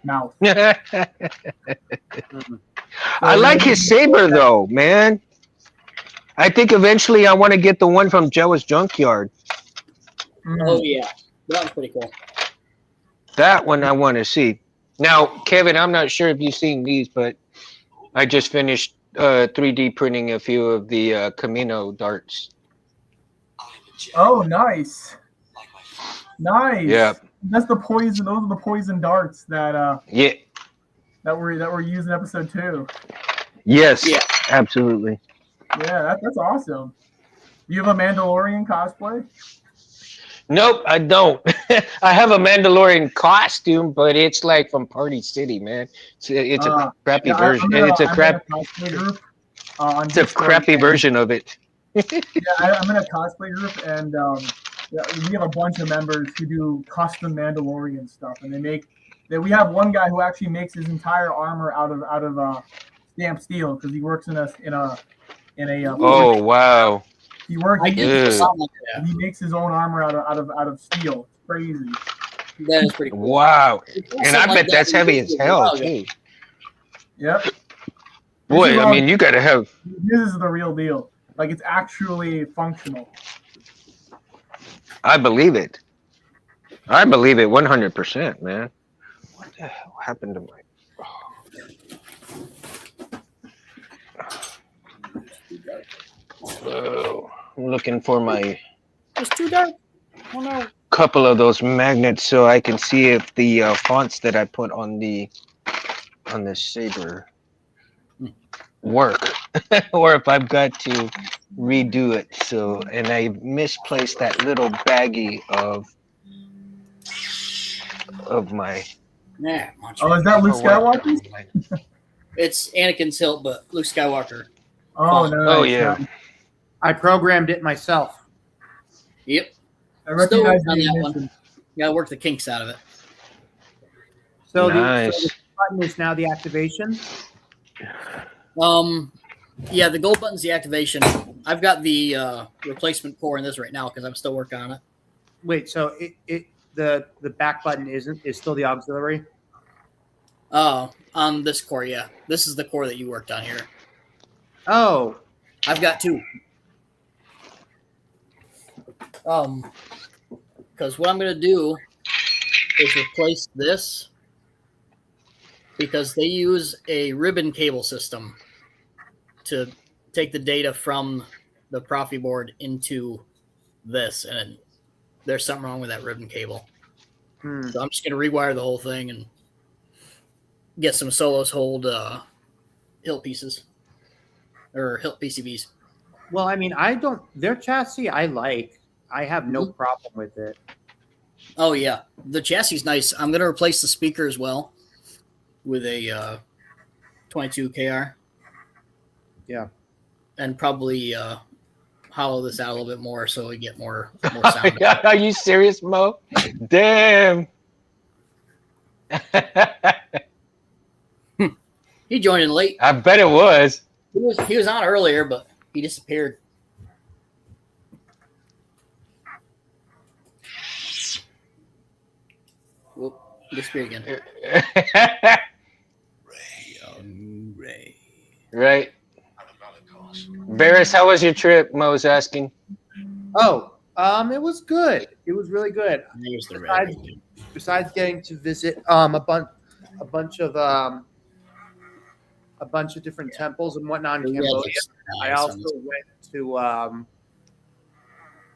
mouth.
I like his saber though, man. I think eventually I want to get the one from Jawa's Junkyard.
Oh, yeah. That was pretty cool.
That one I want to see. Now, Kevin, I'm not sure if you've seen these, but I just finished 3D printing a few of the Camino darts.
Oh, nice. Nice.
Yeah.
That's the poison. Those are the poison darts that
Yeah.
that were used in episode 2.
Yes.
Yeah.
Absolutely.
Yeah, that's awesome. You have a Mandalorian cosplay?
Nope, I don't. I have a Mandalorian costume, but it's like from Party City, man. It's a crappy
Yeah,
version.
I'm in
It's a
a
crap.
cosplay group on
It's a
Discord,
crappy
and-
version of it.
Yeah, I'm in a cosplay group, and yeah, we have a bunch of members who do custom Mandalorian stuff, and we have one guy who actually makes his entire armor out of stamped steel because he works in a
Oh wow!
he works.
I
He,
did something like that.
he makes his own armor out of steel. It's crazy.
That is pretty cool.
Wow! And I
Something like
bet that's
that
heavy as hell
ago.
too.
Yep.
Boy, I mean, you gotta have.
This is the real deal. Like, it's actually functional.
I believe it. I believe it 100%, man. What the hell happened to my? Oh, I'm looking for my
It's too dark. Oh no.
couple of those magnets so I can see if the fonts that I put on the saber work, or if I've got to redo it. So, and I misplaced that little baggie of my.
Yeah.
Oh, is that Luke Skywalker?
It's Anakin's hilt, but Luke Skywalker.
Oh, no.
Oh yeah.
I programmed it myself.
Yep.
I
Still
recognize
working on
the
that
ignition.
one. Gotta work the kinks out of it.
So
Nice.
the button is now the activation.
Yeah, the gold button's the activation. I've got the replacement core in this right now because I'm still working on it.
Wait, so the back button is still the auxiliary?
On this core, yeah. This is the core that you worked on here.
Oh,
I've got 2. Because what I'm gonna do is replace this because they use a ribbon cable system to take the data from the Profi board into this, and there's something wrong with that ribbon cable. So I'm just gonna rewire the whole thing and get some Solos hold hilt pieces or hilt PCBs.
well, I mean, their chassis I like. I have no problem with it.
Oh yeah, the chassis is nice. I'm gonna replace the speaker as well with a 22 KR.
Yeah,
and probably hollow this out a little bit more so we get more sound.
Are you serious, Mo? Damn.
He joined in late.
I bet it was.
He was on earlier, but he disappeared. This be again. Young Ray.
Right. Barris, how was your trip? Mo's asking.
Oh, it was good. It was really good.
There's the
Besides,
red.
besides getting to visit a bunch of a bunch of different temples and whatnot in
The red
Cambodia,
looks
I
nice on
also
this.
went to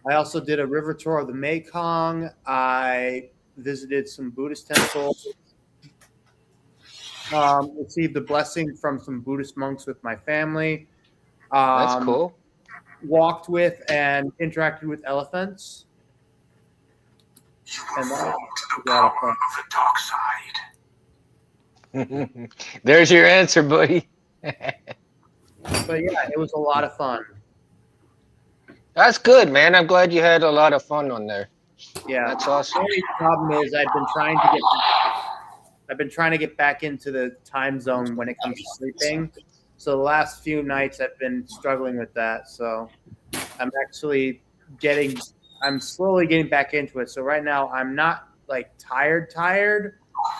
I also did a river tour of the Mekong. I visited some Buddhist temples. Received a blessing from some Buddhist monks with my family.
That's cool.
Walked with and interacted with elephants. And that was a lot of fun.
There's your answer, buddy.
But yeah, it was a lot of fun.
That's good, man. I'm glad you had a lot of fun on there.
Yeah.
That's
The
awesome.
only problem is I've been trying to get back into the time zone when it comes to sleeping. So the last few nights I've been struggling with that. So I'm slowly getting back into it. So right now I'm not like tired,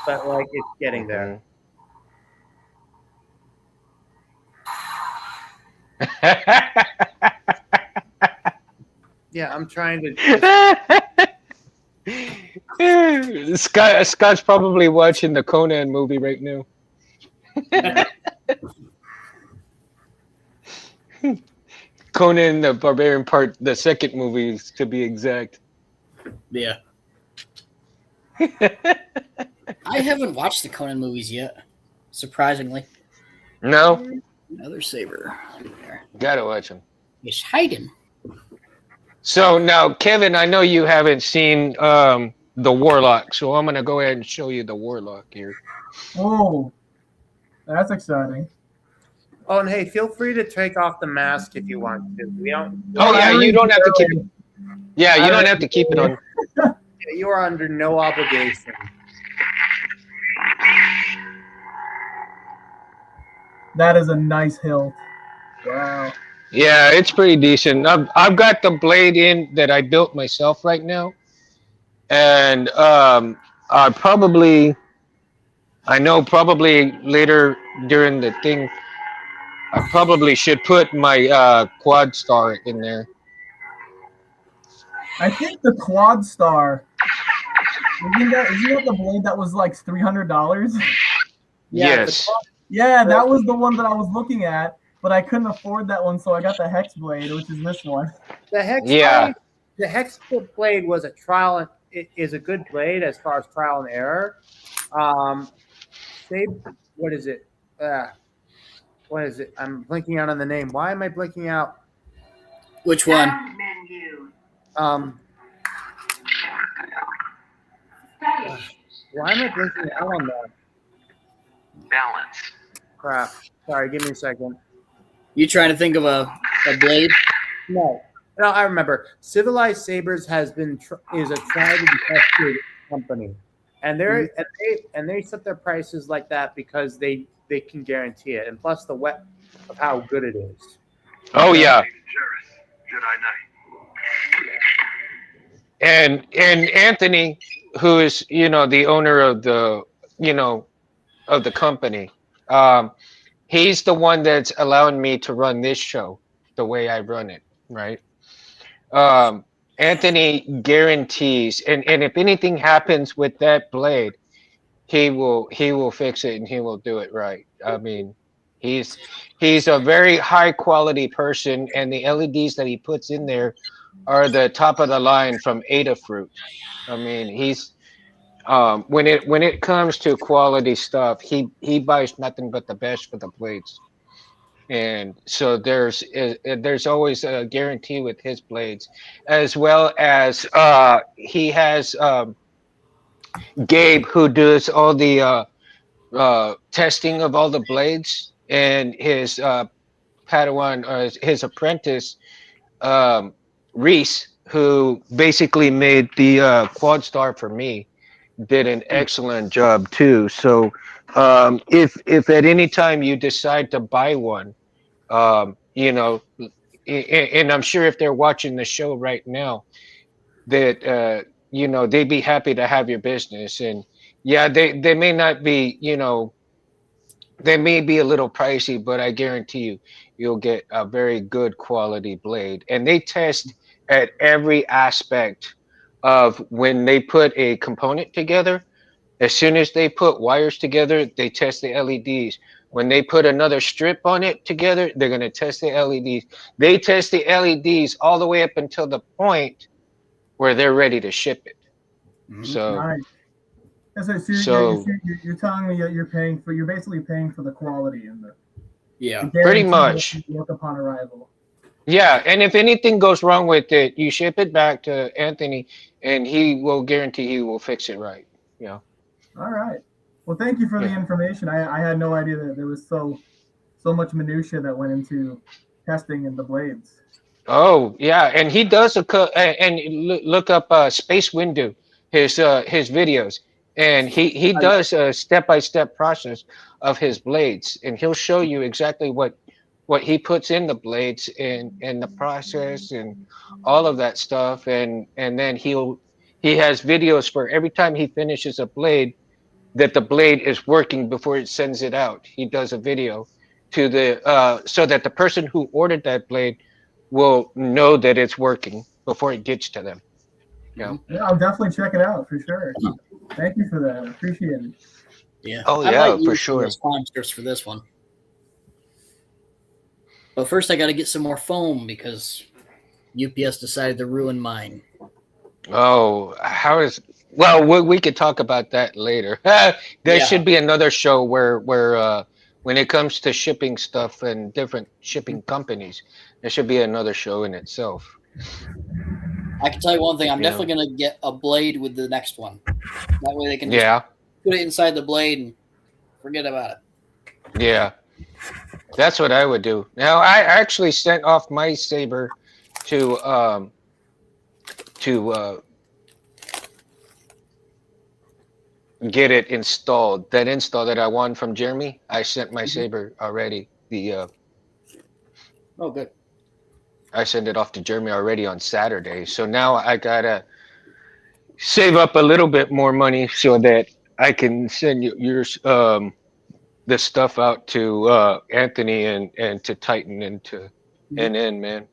but like it's getting there. Yeah, I'm trying to.
Scott's probably watching the Conan movie right now. Conan the Barbarian Part, the second movie, to be exact.
Yeah. I haven't watched the Conan movies yet, surprisingly.
No,
Another saber. There.
gotta watch him.
He's hiding.
So now, Kevin, I know you haven't seen the Warlock, so I'm gonna go ahead and show you the Warlock here.
Oh, that's exciting.
Oh, and hey, feel free to take off the mask if you want to. We don't.
Oh yeah, you don't have to keep it. Yeah, you don't have to keep it on.
You are under no obligation.
That is a nice hilt. Wow.
Yeah, it's pretty decent. I've got the blade in that I built myself right now, and I know probably later during the thing, I probably should put my quad star in there.
I think the quad star. Isn't that the blade that was like $300?
Yes.
Yeah, that was the one that I was looking at, but I couldn't afford that one, so I got the hex blade, which is this one.
The hex
Yeah.
blade was a it is a good blade as far as trial and error. What is it? What is it? I'm blinking out on the name. Why am I blinking out?
Which one?
Why am I blinking out on that?
Balance.
Crap. Sorry, give me a second.
You trying to think of a blade?
No, I remember. Civilized Sabers is a tried and tested company, and they set their prices like that because they can guarantee it, and plus the wet of how good it is.
Oh yeah.
Jedi Knight.
And Anthony, who is the owner of the of the company, he's the one that's allowing me to run this show the way I run it, right? Anthony guarantees, and if anything happens with that blade, he will fix it and he will do it right. I mean, he's a very high quality person, and the LEDs that he puts in there are the top of the line from Adafruit. I mean, he's when it comes to quality stuff, he buys nothing but the best for the blades. And so there's always a guarantee with his blades, as well as he has Gabe, who does all the testing of all the blades, and his Padawan, or his apprentice, Reese, who basically made the quad star for me, did an excellent job too. So if at any time you decide to buy one, and I'm sure if they're watching the show right now, that they'd be happy to have your business. And Yeah, they may not be, they may be a little pricey, but I guarantee you, you'll get a very good quality blade. And they test at every aspect of when they put a component together. As soon as they put wires together, they test the LEDs. When they put another strip on it together, they're going to test the LEDs. They test the LEDs all the way up until the point where they're ready to ship it.
Mhm.
So,
Nice. So
so
you're telling me that you're basically paying for the quality and the
Yeah.
pretty
guarantee that
much.
you work upon arrival.
Yeah, and if anything goes wrong with it, you ship it back to Anthony, and he will guarantee he will fix it right. Yeah,
All right. Well, thank you for the
yeah.
information. I had no idea that there was so much minutia that went into testing in the blades.
Oh, yeah, and he does and look up Space Window, his videos, and he does a step-by-step process of his blades, and he'll show you exactly what he puts in the blades and the process and all of that stuff, and then he has videos for every time he finishes a blade that the blade is working before it sends it out. He does a video to the so that the person who ordered that blade will know that it's working before it gets to them. Yeah.
Mhm.
Yeah, I'll definitely check it out for sure. Thank you for that. I appreciate it.
Yeah.
Oh
I might
yeah, for
use some of
sure.
those climb strips for this one. But first, I got to get some more foam because UPS decided to ruin mine.
Oh, how is well we could talk about that later. There
Yeah.
should be another show where when it comes to shipping stuff and different shipping companies, there should be another show in itself.
I can tell you one thing. I'm
You know.
definitely going to get a blade with the next one. That way they can just
Yeah,
put it inside the blade and forget about it.
yeah. That's what I would do. Now I actually sent off my Saber to to get it installed. That install that I won from Jeremy, I sent my Saber already.
Oh, good.
I sent it off to Jeremy already on Saturday. So now I gotta save up a little bit more money so that I can send you the stuff out to Anthony and to Titan and to
Mhm.
NN, man.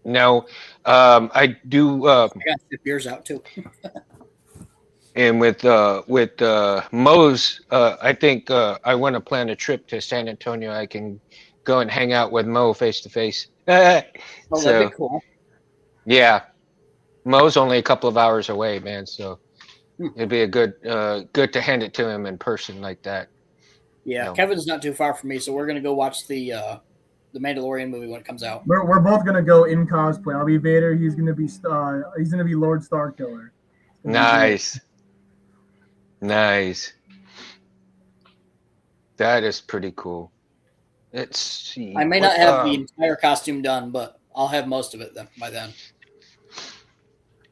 Now I do
I got to ship yours out too.
and with Mo's I think I want to plan a trip to San Antonio. I can go and hang out with Mo face to face.
Oh, that'd
So
be cool.
yeah, Mo's only a couple of hours away, man. So
Hmm.
it'd be a good to hand it to him in person like that.
Yeah,
No.
Kevin's not too far from me, so we're gonna go watch the Mandalorian movie when it comes out.
We're both gonna go in cosplay. I'll be Vader. He's gonna be Lord Starkiller. It's gonna be great.
Nice, nice. That is pretty cool. Let's see.
I may
what,
not have the entire costume done, but I'll have most of it then by then.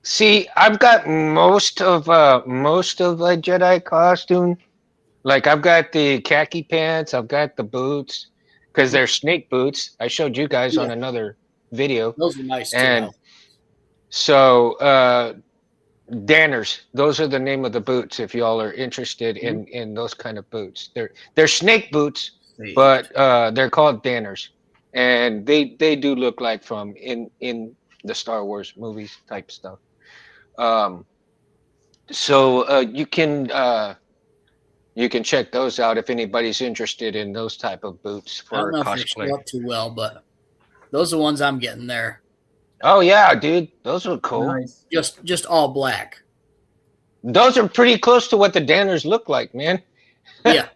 See, I've got most of a Jedi costume. Like I've got the khaki pants, I've got the boots, because they're snake boots. I showed you guys on
Yeah.
another video.
Those are nice too.
And so Danners, those are the name of the boots if y'all are interested in those kind of boots. They're snake boots, but they're called Danners. And they do look like from in the Star Wars movies type stuff. So you can check those out if anybody's interested in those type of boots
I don't
for
know if they
cosplay.
show up too well, but those are the ones I'm getting there.
Oh yeah, dude, those are cool.
Nice.
Just all black.
Those are pretty close to what the Danners look like, man.
Yeah.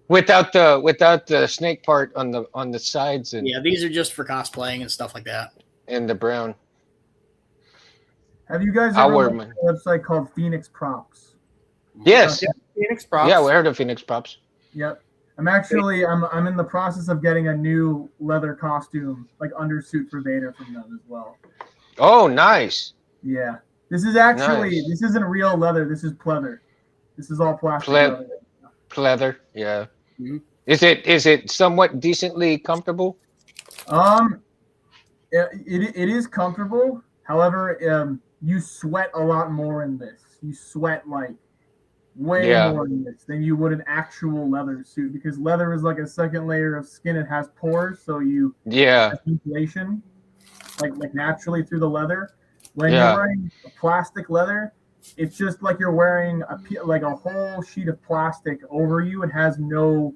without the snake part on the sides and
Yeah, these are just for cosplaying and stuff like that.
and the brown.
Have you guys
I'll
ever
wear
looked at a website called Phoenix Props?
Yes.
Phoenix props.
Yeah, we heard of Phoenix Props.
Yep. I'm in the process of getting a new leather costume, like undersuit for Vader from them as well.
Oh, nice.
Yeah. This is actually
Nice.
this isn't real leather. This is pleather. This is all plastic
Ple-
leather.
Pleather. Yeah.
Mhm.
Is it somewhat decently comfortable?
It is comfortable. However, you sweat a lot more in this. You sweat like way
Yeah.
more in this than you would an actual leather suit, because leather is like a second layer of skin. It has pores, so you
Yeah.
have ventilation like naturally through the leather. When you're
Yeah.
wearing a plastic leather, it's just like you're wearing like a whole sheet of plastic over you. It has no,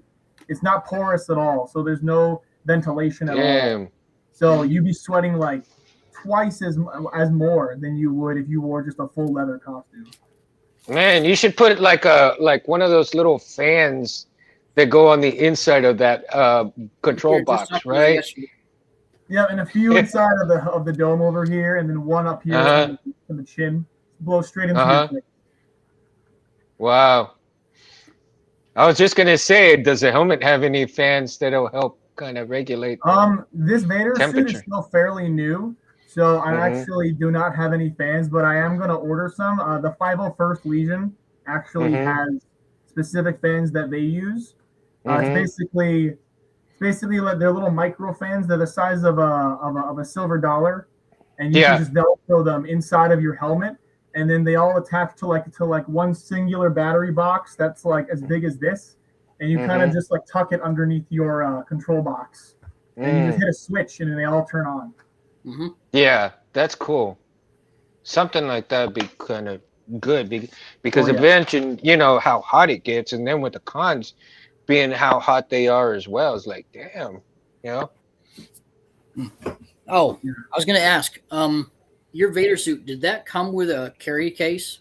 it's not porous at all, so there's no ventilation at all.
Damn.
So you'd be sweating like twice as more than you would if you wore just a full leather costume.
Man, you should put like one of those little fans that go on the inside of that control
Here, just
box,
talking about
right?
yesterday.
Yeah, and a few inside of the dome over here, and then one up here
Uh-huh.
on the chin, blow straight into
Uh-huh.
your face.
Wow. I was just gonna say, does the helmet have any fans that'll help kind of regulate
This Vader suit is
temperature?
still fairly new, so I
Mhm.
actually do not have any fans, but I am gonna order some. The 501st Legion actually
Mhm.
has specific fans that they use. It's
Mhm.
basically like they're little micro fans. They're the size of a silver dollar, and you
Yeah.
can just Velcro them inside of your helmet, and then they all attach to like one singular battery box that's like as big as this, and you kind of
Mhm.
just like tuck it underneath your control box, and you just hit a switch, and then they all turn on.
Mm-hmm.
Yeah, that's cool. Something like that would be kind of good because
Oh yeah.
eventually, you know how hot it gets, and then with the cons being how hot they are as well, it's like, damn, you know.
Oh, I was gonna ask. Your Vader suit, did that come with a carry case?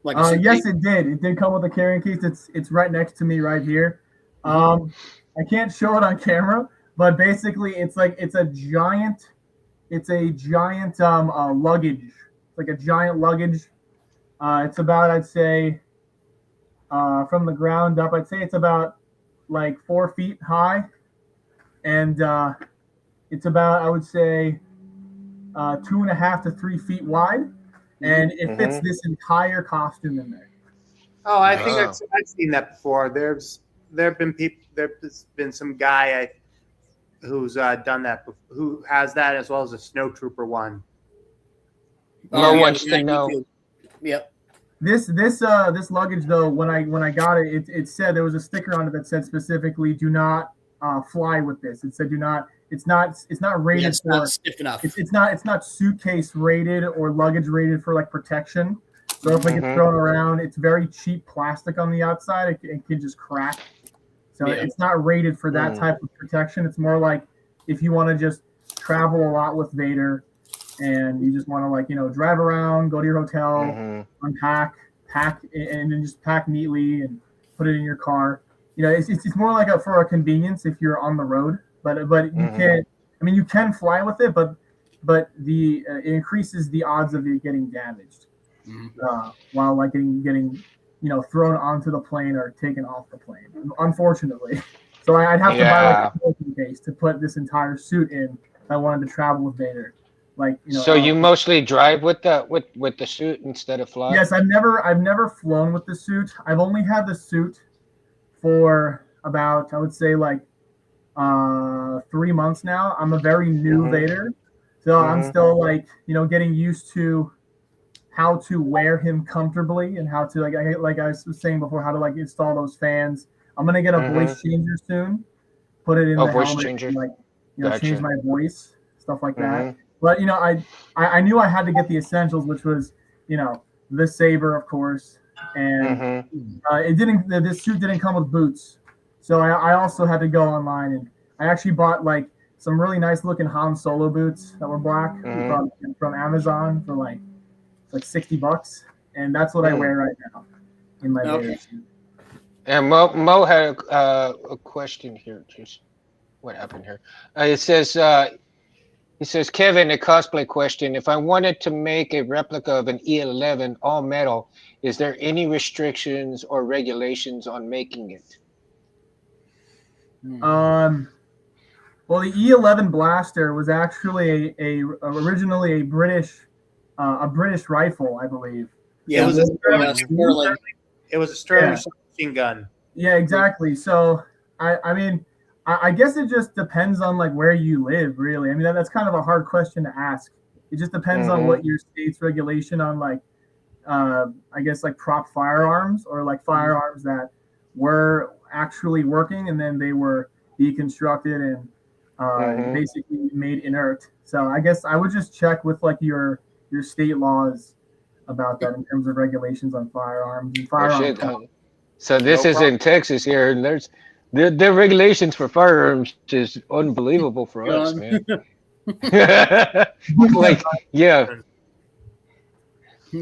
Like a suitcase?
Yes, it did. It did come with a carrying case. It's right next to me right here. I can't show it on camera, but basically, it's a giant luggage. It's like a giant luggage. It's about, I'd say, from the ground up, I'd say it's about like 4 feet high, and it's about, I would say, 2.5 to 3 feet wide, and it fits
Mhm.
this entire costume in there.
Oh, I think
Oh.
I've seen that before. There've been people. There's been some guy who's done that. Who has that as well as a snowtrooper one.
Mo
yeah,
wants
yeah,
to know.
YouTube. Yep.
This luggage though, when I got it, it said there was a sticker on it that said specifically, "Do not fly with this." It said, "Do not." It's not
Yeah,
rated
it's
for.
not stiff enough.
It's not suitcase rated or luggage rated for like protection. So if it gets
Mhm.
thrown around, it's very cheap plastic on the outside. It can just crack. So
Yeah.
it's not rated for that type of protection. It's more like if you want to just travel a lot with Vader, and you just want to drive around, go to your hotel,
Mhm.
unpack, pack, and then just pack neatly and put it in your car. It's more like for a convenience if you're on the road, but you
Mhm.
can't. I mean, you can fly with it, but the it increases the odds of it getting damaged while like getting thrown onto the plane or taken off the plane. Unfortunately, so I'd have to buy like
Yeah.
a pillowcase case to put this entire suit in if I wanted to travel with Vader. Like
So you mostly drive with the suit instead of fly?
yes, I've never flown with the suit. I've only had the suit for about, I would say, like 3 months now. I'm a very new
Mhm.
Vader, so I'm
Mhm.
still like getting used to how to wear him comfortably and how to like I was saying before, how to like install those fans. I'm gonna get a voice changer soon. Put it in
Oh,
the
voice
helmet,
changer.
and, like change
Gotcha.
my voice, stuff like that.
Mhm.
But I knew I had to get the essentials, which was the saber, of course, and
Mhm.
it didn't. This suit didn't come with boots, so I also had to go online, and I actually bought like some really nice looking Han Solo boots that were black
Mhm.
from Amazon for like $60, and that's what I
Mm.
wear right now in my
Okay.
Vader suit.
And Mo had a question here. Just what happened here? It says he says, Kevin, a cosplay question. If I wanted to make a replica of an E11 all metal, is there any restrictions or regulations on making it?
Um, well, the E11 blaster was actually originally a British rifle, I believe.
Yeah,
It was a
Sterling.
It was a Sterling
Yeah.
submachine gun.
Yeah, exactly. So I mean, I guess it just depends on like where you live, really. I mean, that's kind of a hard question to ask. It just depends on
Mhm.
what your state's regulation on like I guess like prop firearms or like firearms that were actually working and then they were deconstructed and basically made inert. So I guess I would just check with like your state laws about that in terms of regulations on firearms and
Oh
firearms.
shit! So this
No
is
problem.
in Texas here, and their regulations for firearms is unbelievable for us,
Gun.
man. Like, yeah,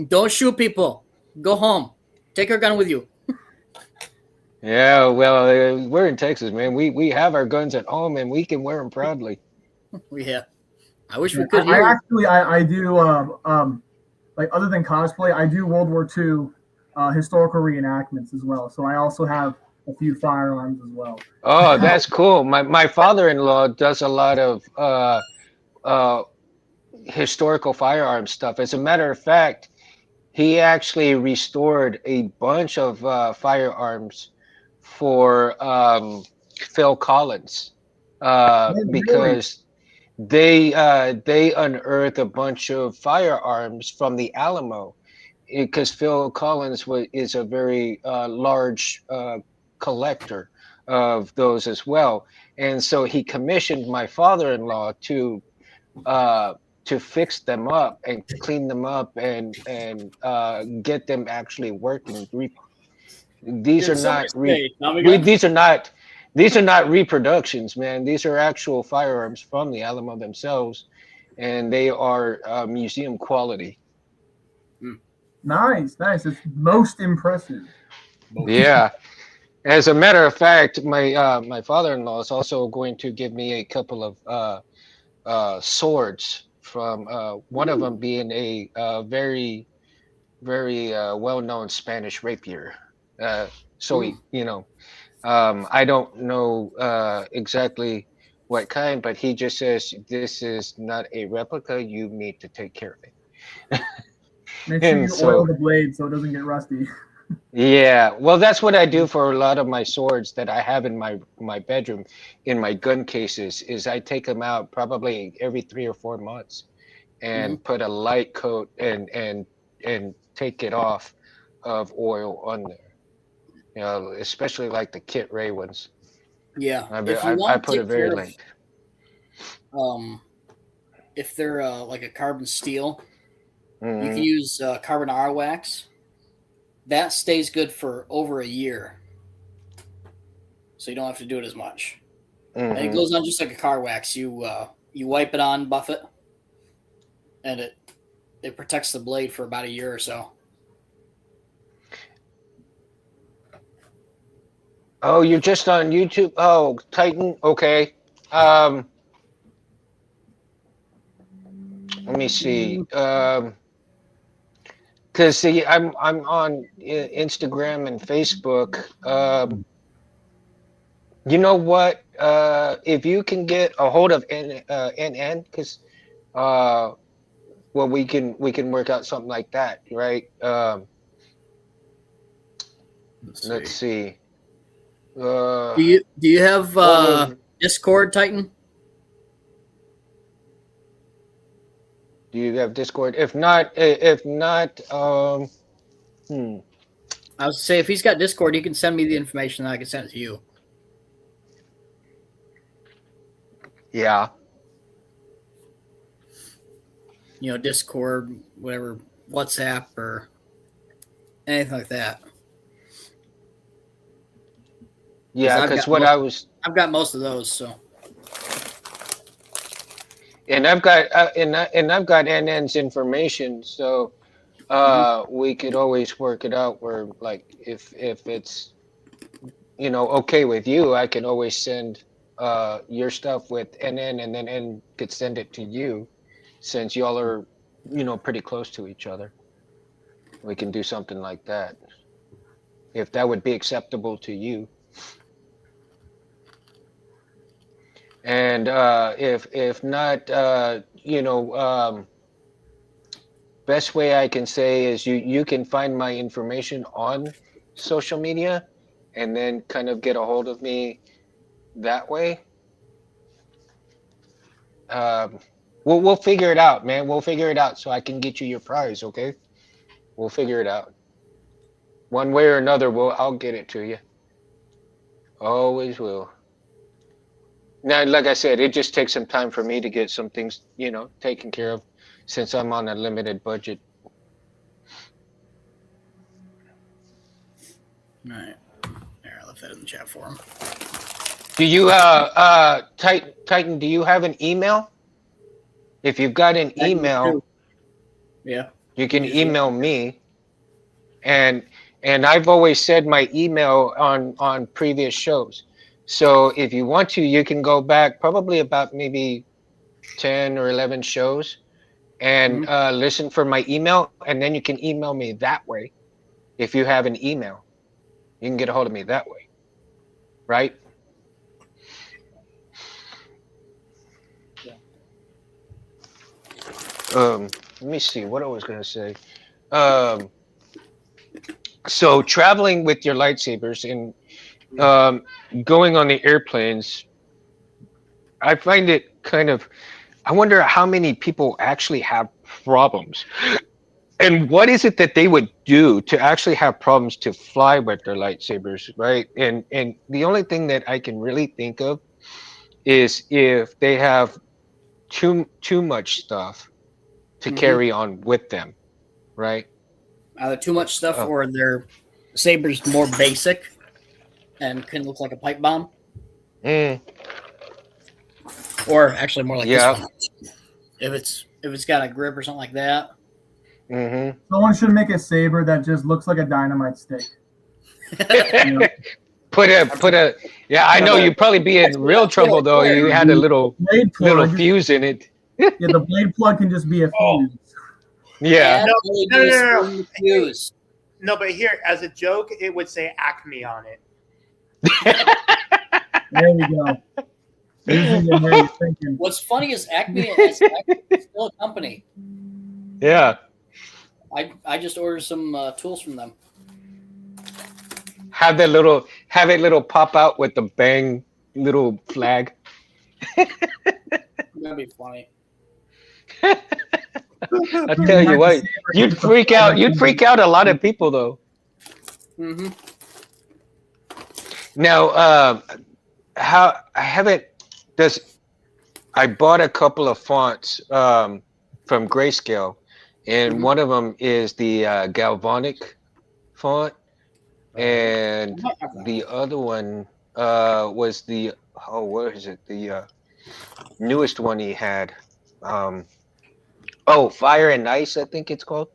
Don't shoot people. Go home. Take your gun with you.
yeah. Well, we're in Texas, man. We have our guns at home, and we can wear them proudly.
Yeah. I wish
Yeah,
we could
I
here.
actually I do like other than cosplay, I do World War II historical reenactments as well. So I also have a few firearms as well.
Oh, that's cool. My father-in-law does a lot of uh historical firearm stuff. As a matter of fact, he actually restored a bunch of firearms for Phil Collins
Yeah, really?
because they unearthed a bunch of firearms from the Alamo because Phil Collins is a very large collector of those as well, and so he commissioned my father-in-law uh, to fix them up and clean them up and get them actually working. These are
Did somebody
not re,
say Tommy
re
gun?
these are not reproductions, man. These are actual firearms from the Alamo themselves, and they are museum quality.
Nice, nice. It's most impressive.
Yeah. As a matter of fact, my father-in-law is also going to give me a couple of swords from one of them being a very well-known Spanish rapier. So
Ooh.
I don't know exactly what kind, but he just says this is not a replica. You need to take care of it.
Make sure
And
you oil
so
the blade so it doesn't get rusty.
yeah, well, that's what I do for a lot of my swords that I have in my bedroom, in my gun cases, is I take them out probably every 3 or 4 months
Hmm.
and put a light coat and take it off of oil on there. Especially like the Kit Ray ones.
Yeah.
I
If you
I
want to
put it
take
very
care of,
light.
um, if they're like a carbon steel, you can
Hmm.
use carbon R wax. That stays good for over a year, so you don't have to do it as much. And it
Hmm.
goes on just like a car wax. You wipe it on, buff it, and it protects the blade for about a year or so.
Oh, you're just on YouTube. Oh, Titan. Okay. Um, Let me see. Cause see, I'm on Instagram and Facebook. You know what? If you can get a hold of NN, because uh, well, we can work out something like that, right? Let's see. Uh,
Do you have
what was?
Discord, Titan?
Do you have Discord? If not, hmm,
I was to say if he's got Discord, he can send me the information and I can send it to you.
yeah.
Discord, whatever, WhatsApp or anything like that. Because
Yeah, because what I was,
I've got most of those. So
and I've got NN's information, so
mhm.
we could always work it out where, like, if it's okay with you, I can always send your stuff with NN, and then N could send it to you, since y'all are pretty close to each other. We can do something like that if that would be acceptable to you. And if not, best way I can say is you can find my information on social media, and then kind of get a hold of me that way. Um, we'll figure it out, man. We'll figure it out so I can get you your prize. Okay. We'll figure it out. One way or another, I'll get it to you. Always will. Now, like I said, it just takes some time for me to get some things, taken care of, since I'm on a limited budget.
All right. There, I left that in the chat for him.
Do you, Titan? Do you have an email? If you've got an email,
yeah,
you can email me. And I've always said my email on previous shows. So if you want to, you can go back probably about maybe 10 or 11 shows and listen for my email, and then you can email me that way. If you have an email, you can get a hold of me that way, right?
Yeah.
Let me see what I was gonna say. So traveling with your lightsabers and going on the airplanes, I find it kind of. I wonder how many people actually have problems. And what is it that they would do to actually have problems to fly with their lightsabers, right? And the only thing that I can really think of is if they have too much stuff to carry on with them, right?
Either too much stuff or their saber's more basic and can look like a pipe bomb. Or actually more like this one. If it's got a grip or something like that.
Someone should make a saber that just looks like a dynamite stick.
Put a. Yeah, I know you'd probably be in real trouble though. You had a little fuse in it.
Yeah, the blade plug can just be a fuse.
Yeah.
No. Fuse. No, but here, as a joke, it would say Acme on it.
There we go.
What's funny is Acme is still a company.
Yeah.
I just ordered some tools from them.
Have it little pop out with the bang little flag.
That'd be funny.
I tell you what, you'd freak out a lot of people though. Now, I bought a couple of fonts from Grayscale, and one of them is the galvanic font, and the other one was the what is it? The newest one he had. Fire and Ice, I think it's called.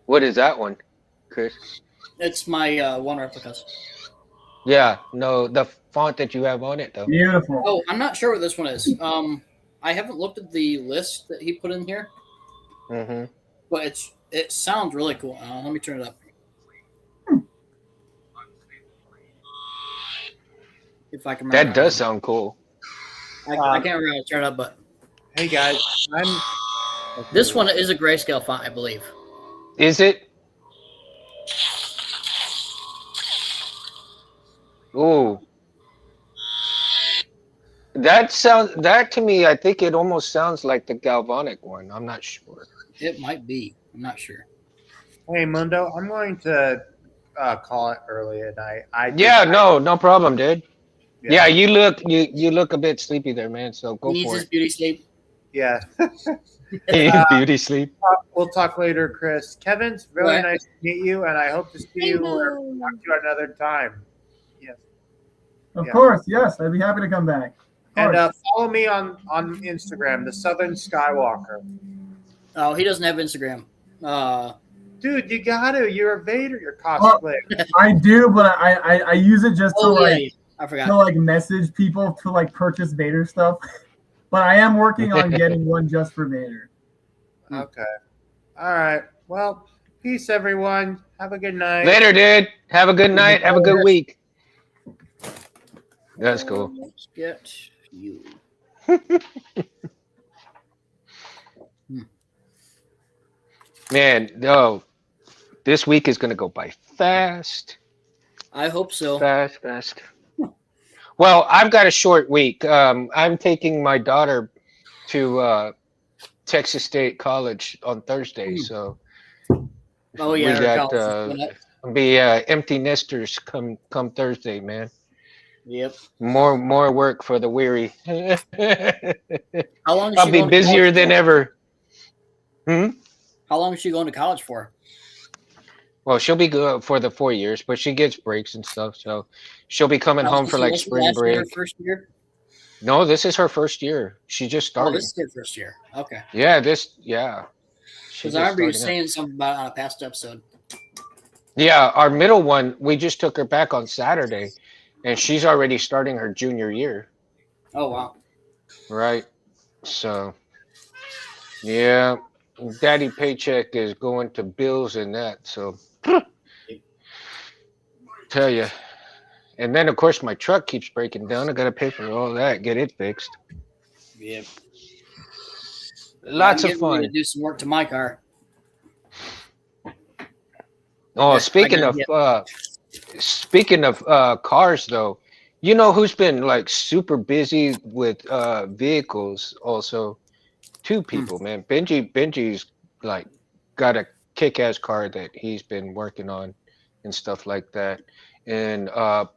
What is that one, Chris?
It's my one replicas.
Yeah, no, the font that you have on it though.
Beautiful.
Oh, I'm not sure what this one is. I haven't looked at the list that he put in here. But it sounds really cool. Let me turn it up. If I can remember.
That does sound cool.
I can't remember how to turn it up, but
hey guys,
this one is a Grayscale font, I believe.
Is it? Ooh. That to me, I think it almost sounds like the galvanic one. I'm not sure.
It might be. I'm not sure.
Hey Mundo, I'm going to call it early tonight.
No problem, dude. Yeah, you look a bit sleepy there, man. So go
Needs
for
his
it.
beauty sleep.
Yeah.
Beauty sleep.
We'll talk later, Chris. Kevin's really nice to meet you, and I hope to see you or talk to you another time. Yes.
Of course, yes. I'd be happy to come back.
And follow me on Instagram, the Southern Skywalker.
Oh, he doesn't have Instagram.
Dude, you got to. You're a Vader. You're cosplay.
I do, but I use it just to
I forgot.
to message people to purchase Vader stuff. But I am working on getting one just for Vader.
Okay. All right. Well, peace, everyone. Have a good night.
Later, dude. Have a good night. Have a good week. That's cool.
Let's get you.
Man, this week is going to go by fast.
I hope so.
Fast. Well, I've got a short week. I'm taking my daughter to Texas State College on Thursday, so
Oh
we
yeah,
got be empty nesters come Thursday, man.
Yep.
More work for the weary.
How long is
I'll
she
be
going to
busier
college
than
for?
ever. Hmm?
How long is she going to college for?
Well, she'll be good for the 4 years, but she gets breaks and stuff, so she'll be coming
I was
home
gonna
for
say,
like
wasn't
spring
last year her
break.
first year?
No, this is her first year. She just
Oh,
started.
this is her first year. Okay.
Yeah, she
Because I
just
remember you
starting up.
saying something about it on a past episode.
Yeah, our middle one, we just took her back on Saturday, and she's already starting her junior year,
Oh wow.
right? So, yeah, daddy paycheck is going to bills and that. So, tell you. And then, of course, my truck keeps breaking down. I got to pay for all that, get it fixed.
Yep. I'm
Lots of
getting ready to
fun.
do some work to my car.
Oh,
I
speaking of cars, though, you know who's been like super busy with vehicles also? Two people, man. Benji's like got a kick-ass car that he's been working on and stuff like that. And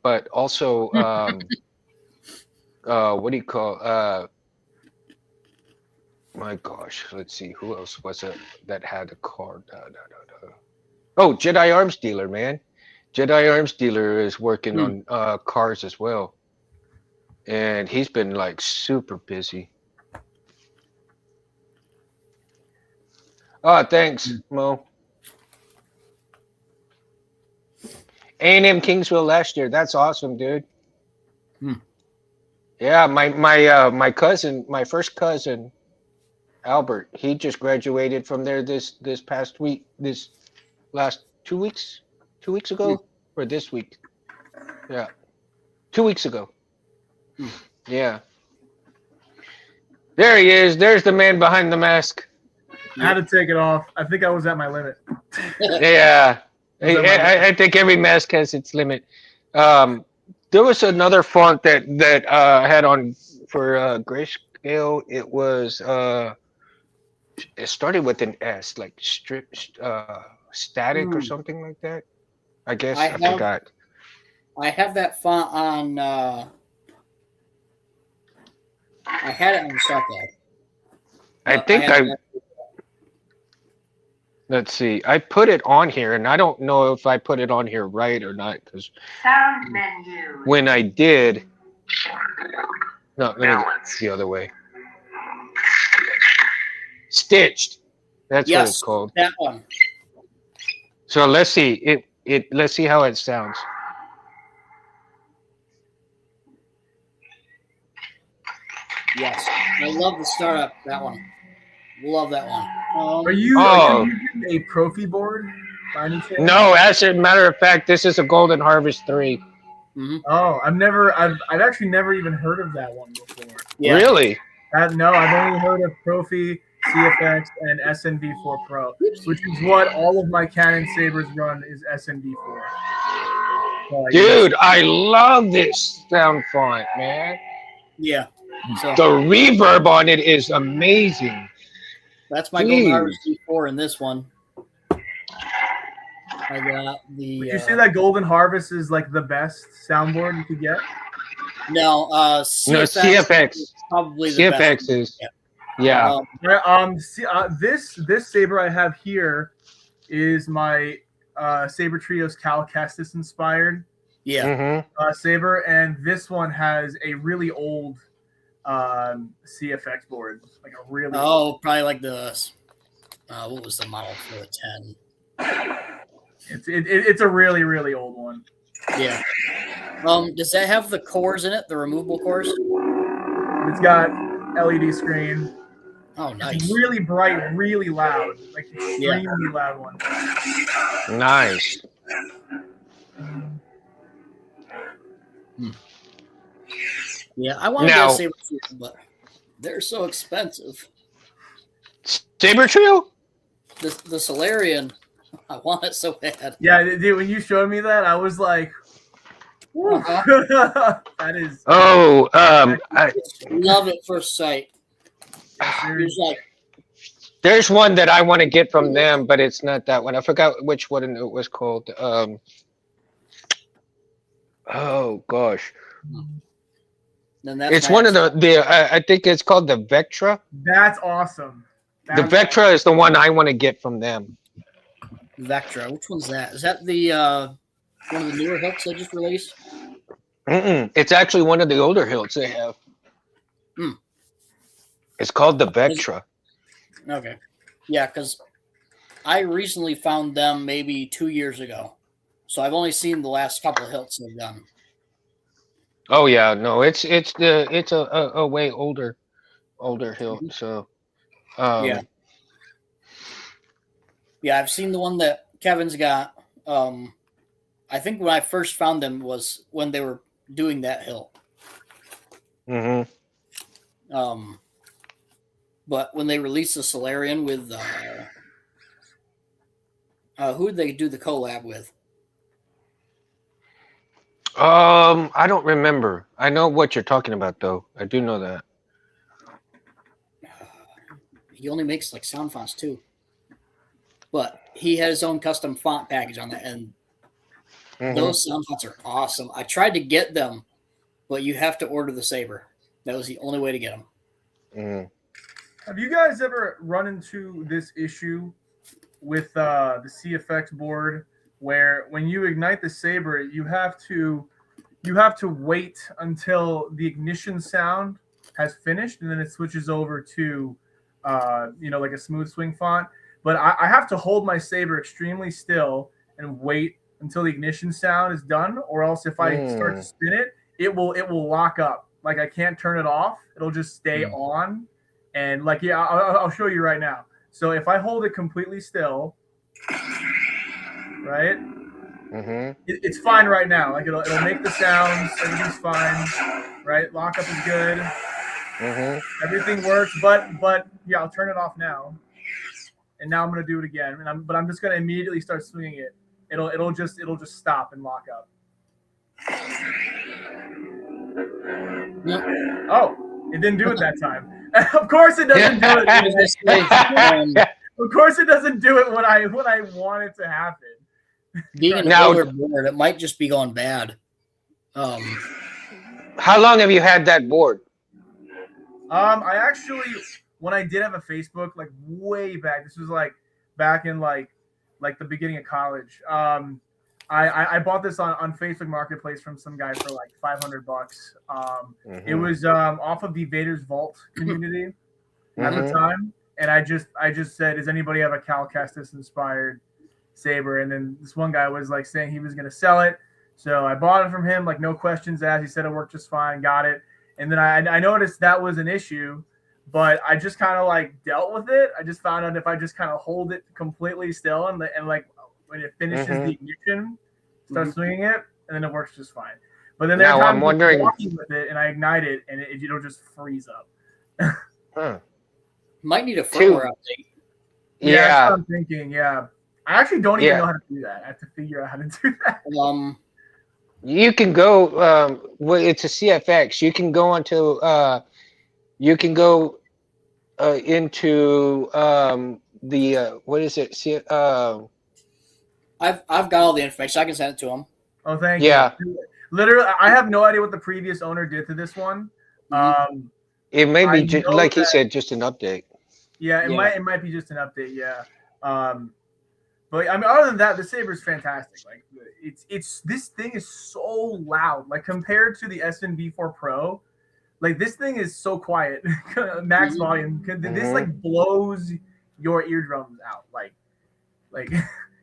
but also what do you call my gosh, let's see who else was it that had a car. Oh, Jedi Arms Dealer, man. Jedi Arms Dealer is working on cars as well. And he's been like super busy. Oh, thanks, Mo. A&M Kingsville last year. That's awesome, dude.
Hmm.
Yeah, my cousin, my first cousin, Albert, he just graduated from there this past week, this last 2 weeks, 2 weeks ago, or this week. Yeah, 2 weeks ago. Yeah. There he is. There's the man behind the mask.
I had to take it off. I think I was at my limit.
Yeah. I think every mask has its limit. There was another font that I had on for grayscale. It started with an S, like static or something like that. I guess I forgot.
I have that font on. I had it on the stock guide.
I think let's see. I put it on here, and I don't know if I put it on here right or not, because
Sound menu.
when I did, no, let me go the other way. Stitched. That's what it's called.
That one.
So let's see. Let's see how it sounds.
Yes, I love the startup. That one. Love that one.
Are you using a Profi board by any chance?
No, as a matter of fact, this is a Golden Harvest 3.
Mm-hmm.
Oh, I've actually never even heard of that one before.
Yeah.
Really?
No, I've only heard of Profi, CFX, and SNV4 Pro, which is what all of my Canon Sabers run is SNV4. So
dude, I love this sound font, man.
Yeah. So
the reverb on it is amazing.
That's my Golden Harvest D4 in this one. I got the.
Would you say that Golden Harvest is like the best soundboard you could get?
No,
CFX
is probably the
CFX
best.
is.
This Saber I have here is my Saber Trios Cal Kestis inspired.
Yeah.
Saber, and this one has a really old CFX board, like a really.
Oh, probably like the. What was the model for the 10?
It's a really, really old one.
Yeah. Does that have the cores in it? The removable cores?
It's got LED screen.
Oh, nice.
It's really bright, really loud, like extremely loud one.
Nice.
Yeah, I want to get a Saber Trio, but they're so expensive.
Saber Trio?
The Solarian, I want it so bad.
Yeah, dude, when you showed me that, I was like, that is.
Oh,
I love it first sight. It's like
There's one that I want to get from them, but it's not that one. I forgot which one it was called. Oh gosh,
Then that's
it's
my
one of
next
I think it's called the Vectra.
That's awesome.
The
That's
Vectra is the one I want to get from them.
Vectra. Which one's that? Is that the one of the newer hilts they just released?
It's actually one of the older hilts they have.
Hmm.
It's called the Vectra.
Okay. Yeah, because I recently found them maybe 2 years ago. So I've only seen the last couple of hilts they've done.
Oh yeah, no, it's a way older hilt. So
Yeah. Yeah, I've seen the one that Kevin's got. I think when I first found them was when they were doing that hilt.
Mm-hmm.
But when they released the Solarian with who did they do the collab with?
I don't remember. I know what you're talking about, though. I do know that.
He only makes like sound fonts too, but he had his own custom font package on that, and those sound fonts are awesome. I tried to get them, but you have to order the Saber. That was the only way to get them.
Mm.
Have you guys ever run into this issue with the CFX board where when you ignite the Saber, you have to wait until the ignition sound has finished, and then it switches over to like a smooth swing font. But I have to hold my Saber extremely still and wait until the ignition sound is done, or else if I start to spin it, it will lock up. Like I can't turn it off; it'll just stay on. And like, yeah, I'll show you right now. So if I hold it completely still, right? It's fine right now. Like it'll make the sounds. Everything's fine, right? Lockup is good. Everything works. But yeah, I'll turn it off now. And now I'm gonna do it again. But I'm just gonna immediately start swinging it. It'll just stop and lock up.
Yep.
Oh, it didn't do it that time. Of course it doesn't do it. Of course it doesn't do it when I want it to happen.
Being an older board, it might just be going bad.
How long have you had that board?
I actually, when I did have a Facebook, like way back, this was like back in like the beginning of college. I bought this on Facebook Marketplace from some guy for like $500. It was off of the Vader's Vault community at the time, and I just said, does anybody have a Cal Kestis inspired Saber? And then this one guy was like saying he was going to sell it, so I bought it from him, like no questions asked. He said it worked just fine, got it. And then I noticed that was an issue, but I just kind of like dealt with it. I just found out if I just kind of hold it completely still and like when it finishes the ignition, start swinging it, and then it works just fine. But then there are times I'm walking with it and I ignite it and it'll just freeze up.
Might need a firmware update.
Yeah, that's what I'm thinking. Yeah, I actually don't even know how to do that. I have to figure out how to do that.
You can go. Well, it's a CFX. You can go into. You can go into the what is it?
I've got all the information. I can send it to him.
Oh, thank you. Literally, I have no idea what the previous owner did to this one.
It may be like he said, just an update.
Yeah, it might be just an update. Yeah. But I mean, other than that, the Saber's fantastic. Like it's this thing is so loud. Like compared to the SNV4 Pro, like this thing is so quiet. Max volume. This like blows your eardrums out. Like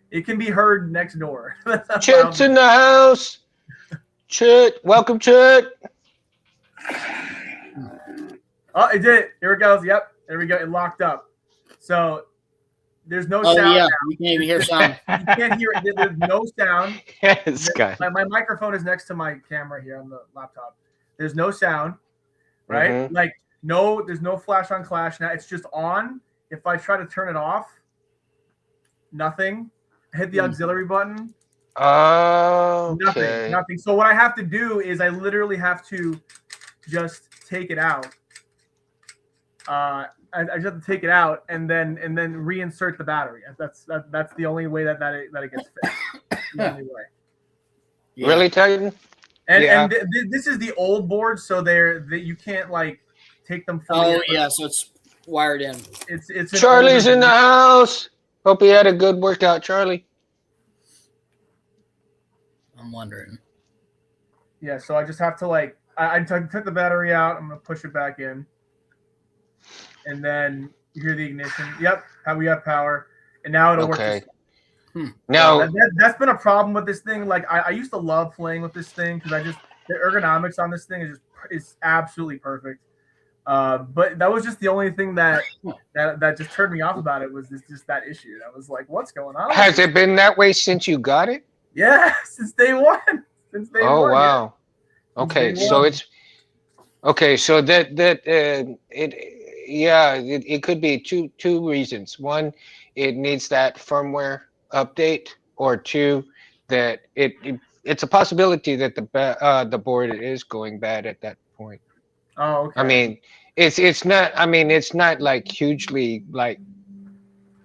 it can be heard next door.
Chit's in the house. Chit, welcome, Chit.
Oh, it did it. Here it goes. Yep, there we go. It locked up. So there's no sound.
Yeah,
now.
you can't even hear sound.
You can't hear it. There's no sound.
Yes, guy.
My microphone is next to my camera here on the laptop. There's no sound, right? Like there's no flash on clash now. It's just on. If I try to turn it off, nothing. Hit the auxiliary button.
Okay.
Nothing. So what I have to do is I literally have to just take it out. I just have to take it out and then reinsert the battery. That's the only way that it gets fixed. The only way.
Yeah.
Really, Titan?
And
Yeah.
this is the old board, so you can't like take them fully.
Oh yeah, so it's wired in.
It's an
Charlie's
older
in the
board.
house. Hope you had a good workout, Charlie.
I'm wondering.
Yeah, so I just have to like I took the battery out. I'm gonna push it back in, and then you hear the ignition. Yep, we have power, and now it'll work.
Okay.
Just,
Now,
that's been a problem with this thing. Like I used to love playing with this thing because the ergonomics on this thing is absolutely perfect. But that was just the only thing that just turned me off about it was just that issue. I was like, what's going on?
has it been that way since you got it?
Yeah, since day one. Since day one.
Oh wow.
Yeah.
Okay,
Since day
so
one.
it's okay. So it could be two reasons. One, it needs that firmware update, or two, that it's a possibility that the board is going bad at that point.
Oh, okay.
I mean, it's not. I mean, it's not like hugely like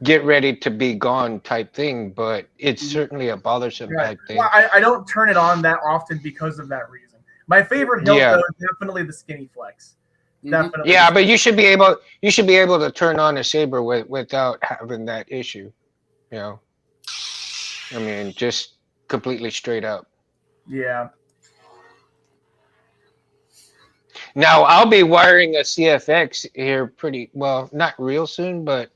get ready to be gone type thing, but it's certainly a bothersome
Right.
type thing.
Well, I don't turn it on that often because of that reason. My favorite hilt
Yeah.
though is definitely the skinny flex.
Mhm.
Definitely.
Yeah, but you should be able to turn on a Saber without having that issue. You know, I mean, just completely straight up.
Yeah.
Now I'll be wiring a CFX here pretty well, not real soon, but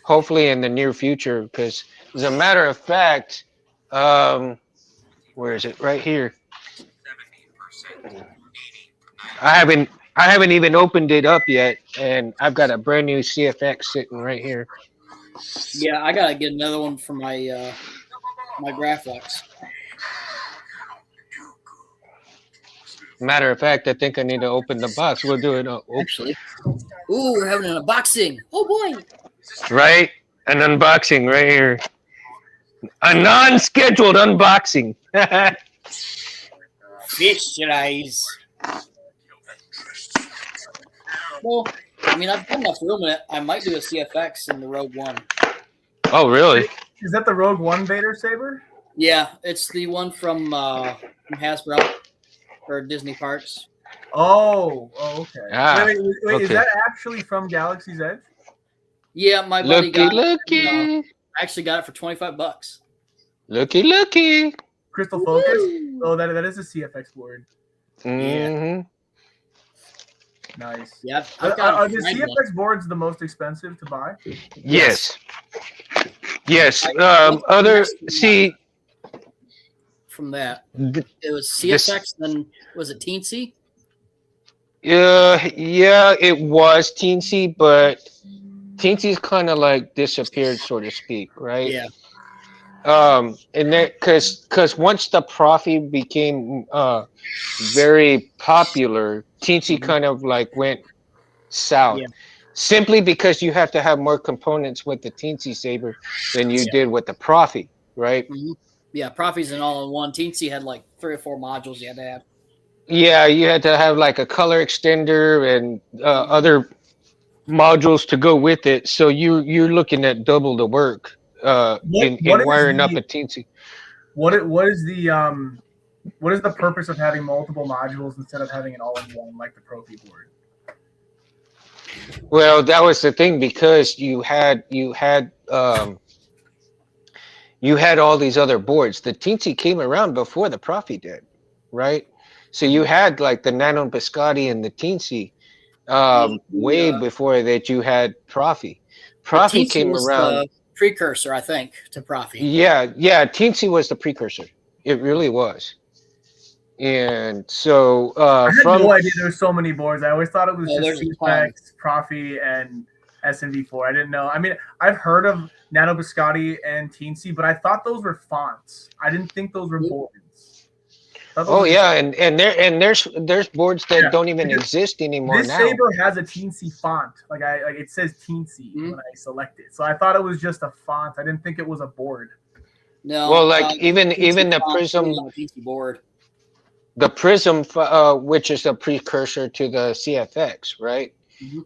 hopefully in the near future. Because as a matter of fact, where is it? Right here. I haven't even opened it up yet, and I've got a brand new CFX sitting right here.
Yeah, I gotta get another one for my my Graphics.
Matter of fact, I think I need to open the box. We'll do it.
Actually. Ooh, we're having an unboxing. Oh boy.
Right? An unboxing right here. A non-scheduled unboxing.
Fish your eyes. Well, I mean, I've got enough room in it. I might do a CFX in the Rogue One.
Oh, really?
Is that the Rogue One Vader Saber?
Yeah, it's the one from Hasbro or Disney Parks.
Oh, okay.
Ah,
wait,
okay.
Is that actually from Galaxy's Edge?
Yeah, my buddy got it.
Looky.
I actually got it for $25.
Looky.
Crystal Focus? Oh, that is a CFX board.
Mm-hmm.
Nice.
Yeah,
Are the CFX boards the most expensive to buy?
Yes. Yes.
From that.
th-
It was CFX, then was it Teensy?
yeah, it was Teensy, but Teensy's kind of like disappeared, so to speak, right?
Yeah.
And that because once the Profi became very popular, Teensy kind of like went south.
Yeah.
Simply because you have to have more components with the Teensy Saber than you did with the Profi, right?
Mm-hmm. Yeah, Profi's an all-in-one. Teensy had like 3 or 4 modules you had to have.
Yeah, you had to have like a color extender and other modules to go with it. So you're looking at double the work in wiring up a Teensy.
What is the purpose of having multiple modules instead of having an all-in-one like the Profi board?
Well, that was the thing, because you had all these other boards. The Teensy came around before the Profi did, right? So you had like the Nano Biscotti and the Teensy way before that you had Profi. Profi came
was
around.
The precursor, I think, to Profi.
Yeah, Teensy was the precursor. It really was. And so
I had no idea there were so many boards. I always thought it was just CFX, Profi, and SNV4. I didn't know. I mean, I've heard of Nano Biscotti and Teensy, but I thought those were fonts. I didn't think those were boards.
And there's boards that don't even exist anymore
this
now.
This Saber has a Teensy font. Like it says Teensy when I select it. So I thought it was just a font. I didn't think it was a board.
No.
Well, like even the Prism
board.
The Prism, which is a precursor to the CFX, right?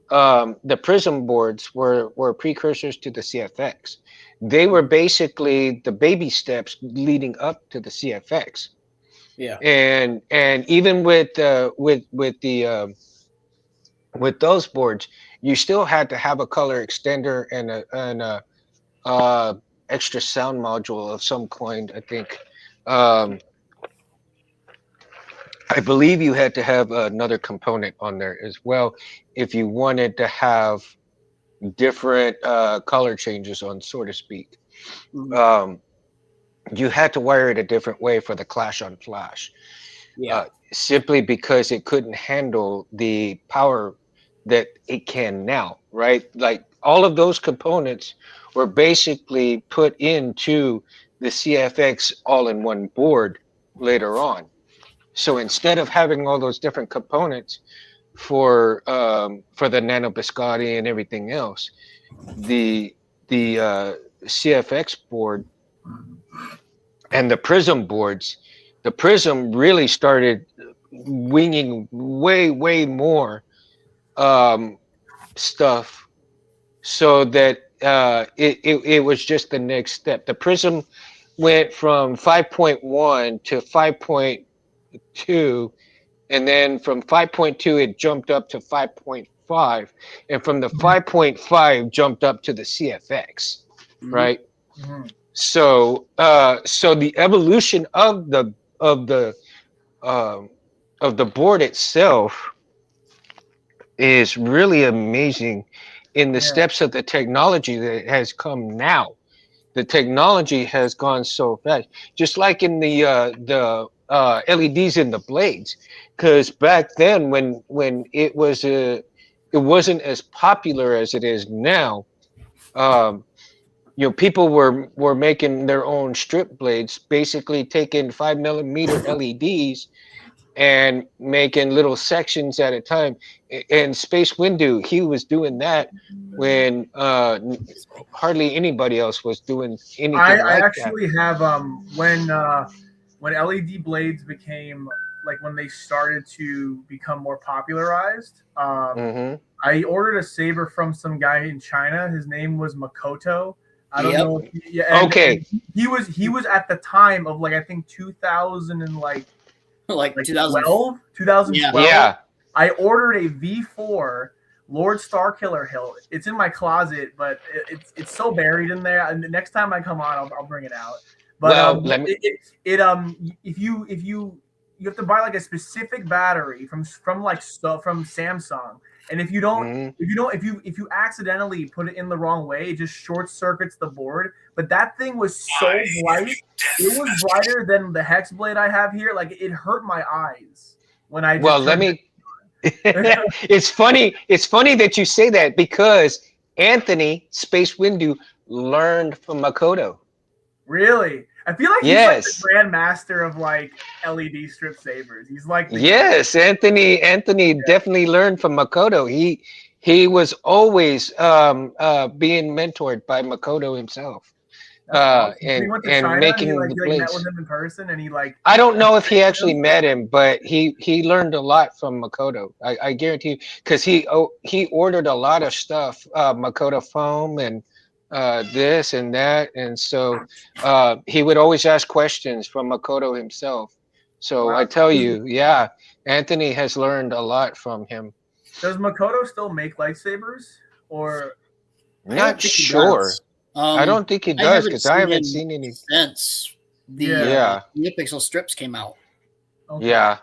the Prism boards were precursors to the CFX. They were basically the baby steps leading up to the CFX.
Yeah.
And even with those boards, you still had to have a color extender and a extra sound module of some kind. I think. I believe you had to have another component on there as well if you wanted to have different color changes on, so to speak.
Mhm.
You had to wire it a different way for the Clash on Flash,
Yeah.
simply because it couldn't handle the power that it can now, right? Like all of those components were basically put into the CFX all-in-one board later on. So instead of having all those different components for the nano biscotti and everything else, the CFX board and the Prism boards, the Prism really started winging way more um, stuff, so that it was just the next step. The Prism went from 5.1 to 5.2, and then from 5.2 it jumped up to 5.5, and from the 5.5 jumped up to the CFX, right?
Mhm.
So the evolution of the um, of the board itself is really amazing in the
Yeah.
steps of the technology that has come now. The technology has gone so fast, just like in the LEDs in the blades, because back then when it wasn't as popular as it is now. um, People were making their own strip blades, basically taking 5 millimeter LEDs and making little sections at a time. And Space Windu, he was doing that when hardly anybody else was doing anything
I
like that.
actually have when LED blades became like when they started to become more popularized.
Hmm.
I ordered a saber from some guy in China. His name was Makoto. I don't
Yep.
know. Yeah,
Okay.
and he was at the time of like I think 2000 and like
Like 2000.
2012.
Yeah.
I ordered a V4 Lord Starkiller hilt. It's in my closet, but it's so buried in there. And the next time I come on, I'll bring it out. But
Well, let me.
if you have to buy like a specific battery from like stuff from Samsung, and if you don't
Mhm.
if you accidentally put it in the wrong way, it just short circuits the board. But that thing was so bright. It was brighter than the hex blade I have here. Like it hurt my eyes when I
Well,
just
let
turned
me.
it.
It's funny. It's funny that you say that because Anthony Space Windu learned from Makoto.
Really? I feel like he's like the
Yes.
grandmaster of like LED strip sabers. He's like the
Yes, Anthony definitely learned from Makoto. He was always being mentored by Makoto himself,
That's awesome. He
and
went to China and
making the
he like met with
blades.
him in person and he like
I don't know if he actually
him.
met him, but he learned a lot from Makoto. I guarantee you, because he ordered a lot of stuff, Makoto foam and this and that, and so he would always ask questions from Makoto himself. So I
Wow.
tell you, yeah, Anthony has learned a lot from him.
Does Makoto still make lightsabers? Or
I don't
Not
think he
sure.
does.
I don't think he
I
does
haven't
because I
seen
haven't
him
seen any.
since the
Yeah.
NeoPixel strips came out.
okay.
Yeah.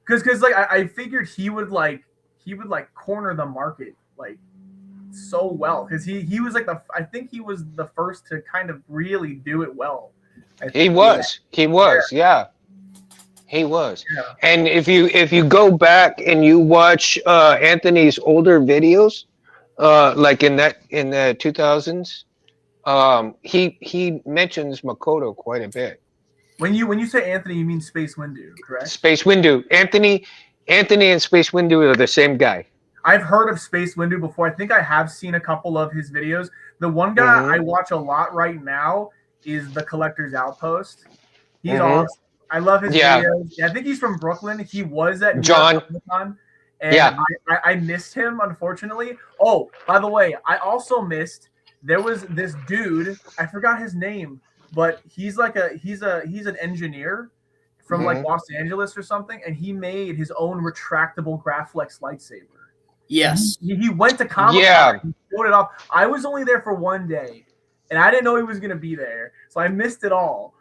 Because like I figured he would like corner the market like so well because he was like I think he was the first to kind of really do it well. I
He
think.
was. He was. Yeah. He was.
Yeah.
And if you go back and you watch Anthony's older videos, like in the 2000s, he mentions Makoto quite a bit.
When you say Anthony, you mean Space Windu, correct?
Space Windu, Anthony and Space Windu are the same guy.
I've heard of Space Windu before. I think I have seen a couple of his videos. The one guy
Mhm.
I watch a lot right now is the Collector's Outpost. He's
Mhm.
awesome. I love his
Yeah,
videos. Yeah, I think he's from Brooklyn. He was at New York
John.
Comic Con. and
Yeah.
I missed him, unfortunately. Oh, by the way, I also missed. There was this dude. I forgot his name, but he's like he's an engineer from like
Mhm.
Los Angeles or something, and he made his own retractable Graflex lightsaber.
Yes.
He went to Comic Con
Yeah.
and showed it off. I was only there for one day, and I didn't know he was gonna be there, so I missed it all.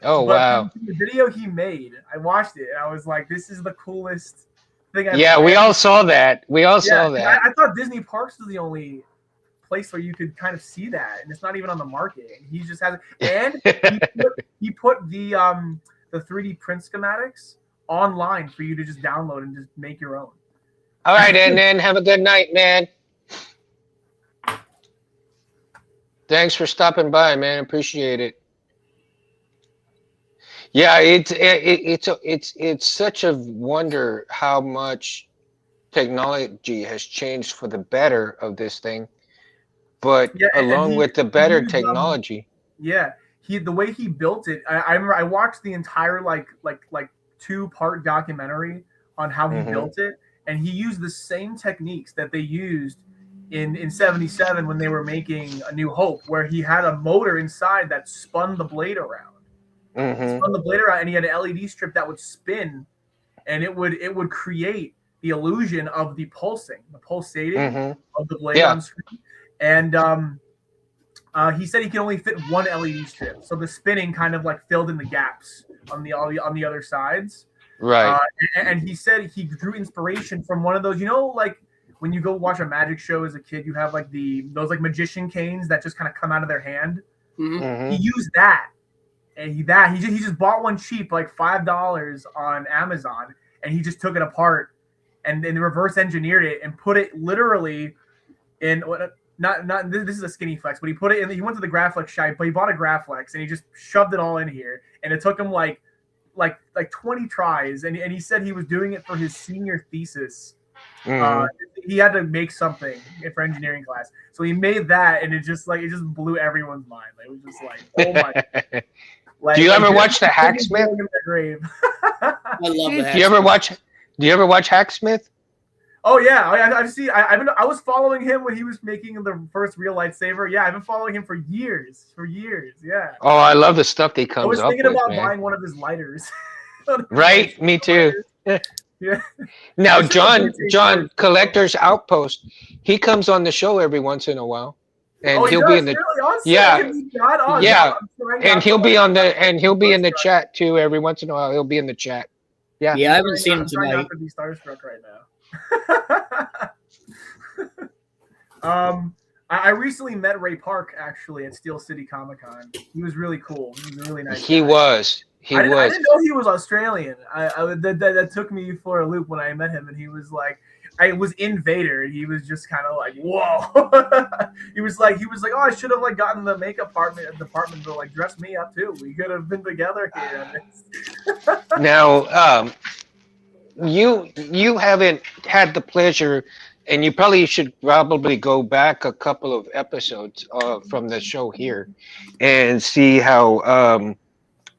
Oh
But
wow.
the video he made, I watched it, and I was like, "This is the coolest thing I've
Yeah, we
ever."
all saw that. We all
Yeah,
saw
'cause
that.
I thought Disney Parks was the only place where you could kind of see that, and it's not even on the market. And he just has, and he put the 3D print schematics online for you to just download and just make your own.
All right, and then have a good night, man. Thanks for stopping by, man. Appreciate it. Yeah, it's such a wonder how much technology has changed for the better of this thing. But
Yeah, and
along with the
he
better
used
technology,
yeah, he the way he built it. I remember I watched the entire like 2-part documentary on how he
hmm
built it, and he used the same techniques that they used in '77 when they were making A New Hope, where he had a motor inside that spun the blade around. He
hmm
spun the blade around, and he had an LED strip that would spin, and it would create the illusion of the pulsating
hmm
of the blade
yeah,
on screen, and he said he could only fit one LED strip, so the spinning kind of like filled in the gaps on the other sides.
right.
Uh, and he said he drew inspiration from one of those, like when you go watch a magic show as a kid, you have like those like magician canes that just kind of come out of their hand.
Mhm.
He
hmm
used that, and he just bought one cheap, like $5 on Amazon, and he just took it apart and then reverse engineered it and put it literally in what not this is a skinny flex, but he put it in. He went to the Graflex shop, but he bought a Graflex and he just shoved it all in here, and it took him like 20 tries, and he said he was doing it for his senior thesis. Uh,
hmm
he had to make something for engineering class, so he made that, and it just blew everyone's mind. Like, it was just like, oh my,
Do you ever watch the
Disney's
Hacksmith?
going in their grave.
I love
Do
that.
you ever watch? Do you ever watch Hacksmith?
Oh yeah, I've seen. I was following him when he was making the first real lightsaber. Yeah, I've been following him for years. Yeah,
Oh, I love the stuff he
I
comes
was
up
thinking
with,
about
man.
buying one of his lighters. One of his
Right? Me too.
lighters. Yeah.
Now,
I should have
John,
rotated.
Collector's Outpost, he comes on the show every once in a while, and
Oh, he
he'll be
does
in the
really on set.
yeah,
Can we not? Oh,
yeah,
I'm trying
and
not to
he'll be
like.
on he'll be in the chat too every once in a while. He'll be in the chat. Yeah.
Yeah, I haven't seen him
I'm trying
tonight.
not to be starstruck right now. I recently met Ray Park actually at Steel City Comic Con. He was really cool. He was a really nice.
He
guy.
was.
I didn't know he was Australian. That took me for a loop when I met him, and he was like, I was in Vader, and he was just kind of like, whoa. he was like, oh, I should have like gotten the makeup department to like dress me up too. We could have been together here.
Now, you haven't had the pleasure, and you should probably go back a couple of episodes from the show here, and see how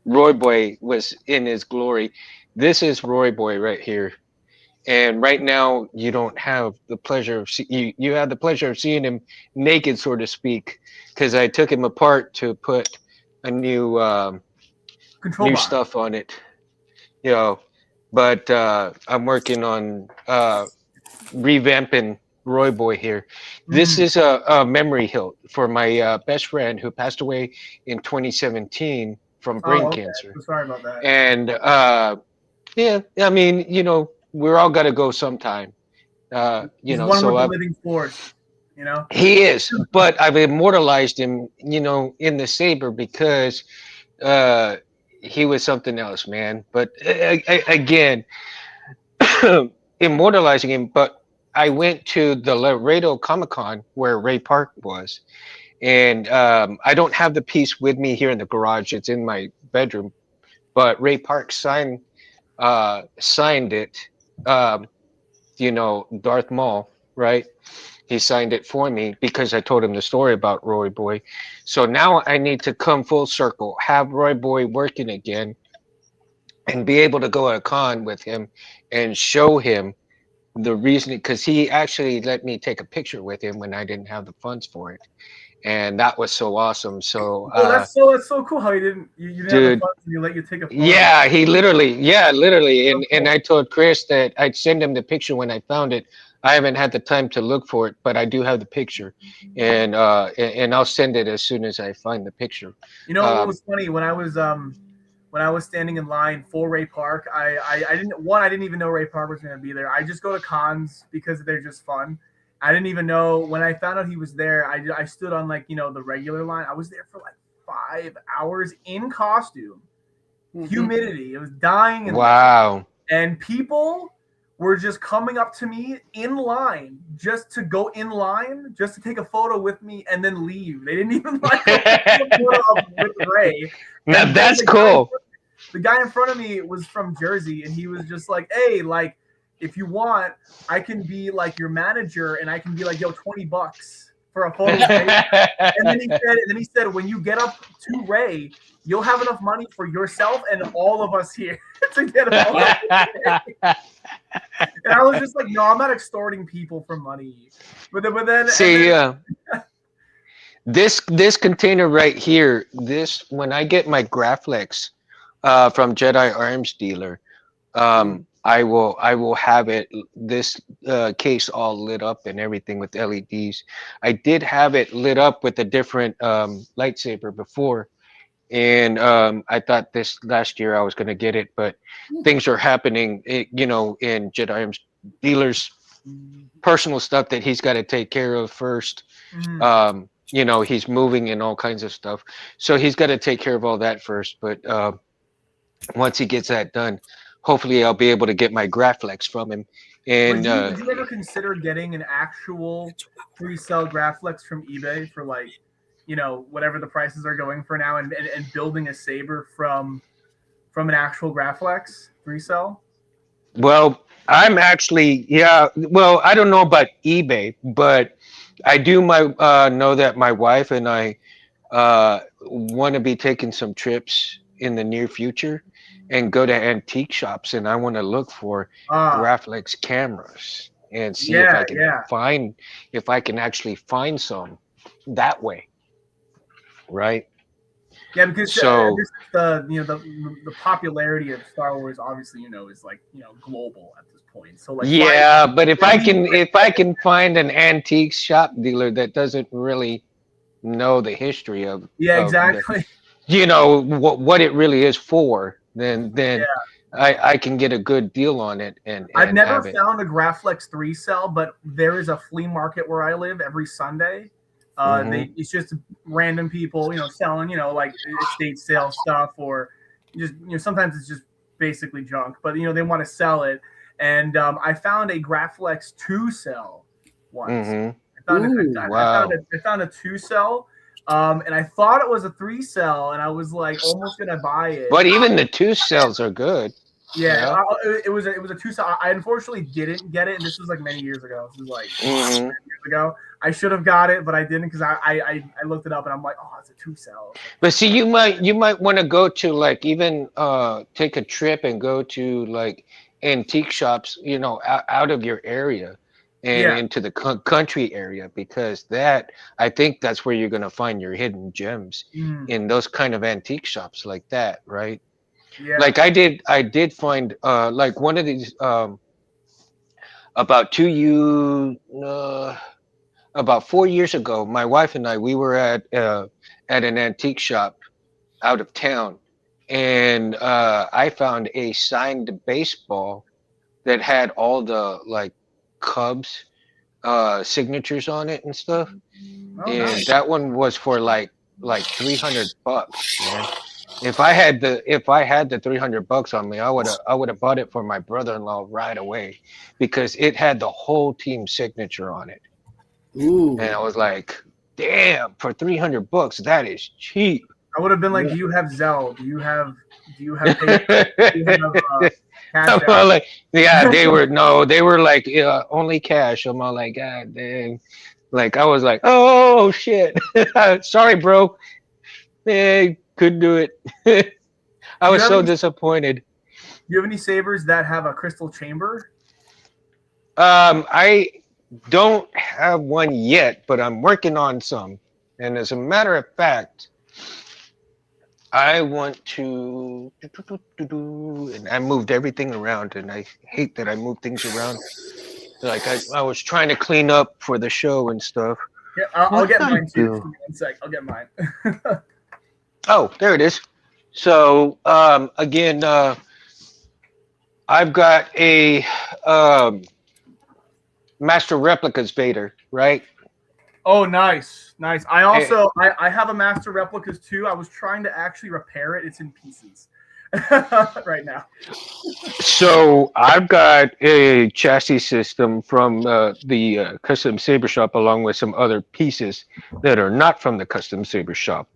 Roy Boy was in his glory. This is Roy Boy right here. And right now, you don't have the pleasure of you have the pleasure of seeing him naked, so to speak, because I took him apart to put a
Control
new
box.
stuff on it. You know, but I'm working on revamping Roy Boy here. This is a memory hilt for my best friend who passed away in 2017 from brain
Oh, okay.
cancer.
So sorry about that.
And yeah, I mean, we're all got to go sometime.
He's one
So
with the living force.
he is, but I've immortalized him, in the saber because he was something else, man. But again, immortalizing him. But I went to the Laredo Comic Con where Ray Park was, and I don't have the piece with me here in the garage. It's in my bedroom. But Ray Park signed it. Darth Maul, right? He signed it for me because I told him the story about Roy Boy. So now I need to come full circle, have Roy Boy working again, and be able to go at a con with him and show him the reason, because he actually let me take a picture with him when I didn't have the funds for it, and that was so awesome. So,
Oh, that's so cool. How you didn't have the
dude,
funds and you let you take a photo.
yeah, literally,
So
and
cool.
I told Chris that I'd send him the picture when I found it. I haven't had the time to look for it, but I do have the picture, and I'll send it as soon as I find the picture.
You know what
Um,
was funny when I was standing in line for Ray Park, I didn't even know Ray Park was going to be there. I just go to cons because they're just fun. I didn't even know when I found out he was there. I stood on like the regular line. I was there for like 5 hours in costume, humidity. It was dying in there,
wow.
and people were just coming up to me in line just to go in line, just to take a photo with me and then leave. They didn't even like go take a photo with Ray.
Now
And then
that's cool.
the guy in front of me was from Jersey, and he was just like, "Hey, like, if you want, I can be like your manager, and I can be like, yo, $20 for a photo with Ray." And then he said, when you get up to Ray, you'll have enough money for yourself and all of us here to get a photo with Ray. And I was just like, no, I'm not extorting people for money. But then
See, this container right here, this when I get my Graflex from Jedi Arms dealer, I will have it this case all lit up and everything with LEDs. I did have it lit up with a different lightsaber before, and I thought this last year I was gonna get it, but things are happening, in Jedi Arms dealers personal stuff that he's got to take care of first.
Mhm.
He's moving and all kinds of stuff, so he's got to take care of all that first. But once he gets that done, hopefully I'll be able to get my Graflex from him.
Would
And
you ever consider getting an actual free cell Graflex from eBay for like, whatever the prices are going for now, and building a saber from an actual Graflex free cell?
well, I'm actually, yeah. Well, I don't know about eBay, but I do know that my wife and I want to be taking some trips in the near future and go to antique shops, and I want to look for
Ah,
Graflex cameras and see if
yeah,
I can
yeah.
find if I can actually find some that way, right?
Yeah, because
So
this the popularity of Star Wars obviously is like global at this point. So like
yeah, but
finding
if I can find an antique shop dealer that doesn't really know the history
yeah,
of the
exactly.
what it really is for, then
Yeah,
I can get a good deal on it and
I've never
have it.
found a Graflex 3 cell, but there is a flea market where I live every Sunday.
Hmm.
It's just random people selling like estate sale stuff, or just sometimes it's just basically junk, but they want to sell it. And I found a Graflex 2 cell once.
Hmm.
I found it.
Wow.
I found a 2 cell, and I thought it was a 3 cell, and I was like almost gonna buy it.
But even the two cells are good.
Yeah,
Yeah.
it was a 2 cell. I unfortunately didn't get it, and this was like many years ago. This was like
Hmm.
years ago. I should have got it, but I didn't, because I looked it up, and I'm like, oh, it's a 2 cell.
But see, you might want to go to like even take a trip and go to like antique shops, out of your area and
Yeah,
into the country area, because that I think that's where you're gonna find your hidden gems
mm,
in those kind of antique shops like that, right?
yeah.
Like I did find like one of these about two you about 4 years ago, my wife and I we were at an antique shop out of town, and I found a signed baseball that had all the like Cubs signatures on it and stuff,
Oh,
and
nice.
that one was for like $300, man. If I had the $300 on me, I would have bought it for my brother-in-law right away, because it had the whole team signature on it, and
Ooh.
I was like, damn, for $300, that is cheap.
I would have been like,
Yeah.
do you have Zelle? Do you have PayPal? Do you have Cash
I'm all
App?
like, yeah, they were like, only cash. I'm all like, God dang. Like, I was like, oh shit. Sorry, bro. Hey, couldn't do it. I
Do you
was
have
so
any? Do
disappointed.
you have any sabers that have a crystal chamber?
I don't have one yet, but I'm working on some. And as a matter of fact, I want to, and I moved everything around, and I hate that I move things around. Like I was trying to clean up for the show and stuff.
Yeah, I'll get mine too.
do?
Just give me 1 sec. I'll get mine.
Oh, there it is. So again, I've got a Master Replicas Vader, right?
Oh, nice, nice. I
Eh,
also I have a Master Replicas too. I was trying to actually repair it. It's in pieces right now.
So I've got a chassis system from the custom saber shop, along with some other pieces that are not from the custom saber shop.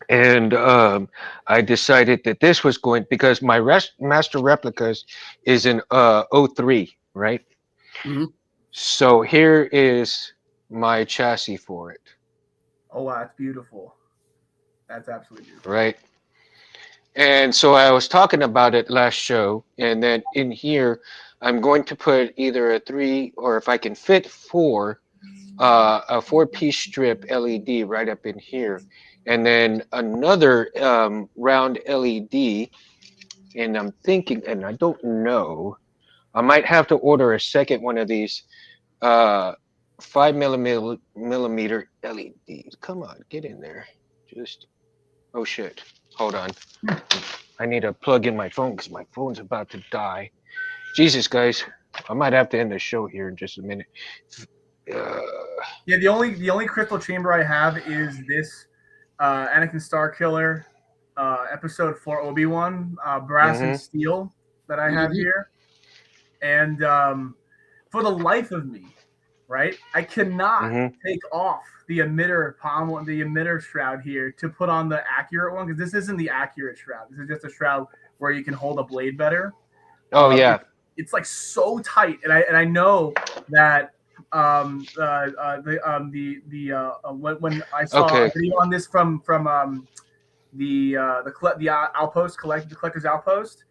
And I decided that this was going because my master replicas is in '03, right?
Mhm.
So here is my chassis for it,
Oh wow, that's beautiful. That's absolutely beautiful.
right? And so I was talking about it last show, and then in here, I'm going to put either a three or if I can fit four, a four-piece strip LED right up in here, and then another round LED. And I'm thinking, and I don't know, I might have to order a second one of these uh, 5 millimeter LEDs. Come on, get in there. Just oh shit, hold on. I need to plug in my phone because my phone's about to die. Jesus, guys, I might have to end the show here in just a minute. Uh,
Yeah, the only crystal chamber I have is this Anakin Starkiller episode 4 Obi-Wan brass and
mhm,
steel that I have here, and for the life of me, right, I cannot
mhm.
take off the emitter shroud here to put on the accurate one because this isn't the accurate shroud. This is just a shroud where you can hold a blade better.
Oh
It,
yeah.
it's like so tight, and I know that when I saw a
Okay.
video on this from the outpost the collector's outpost,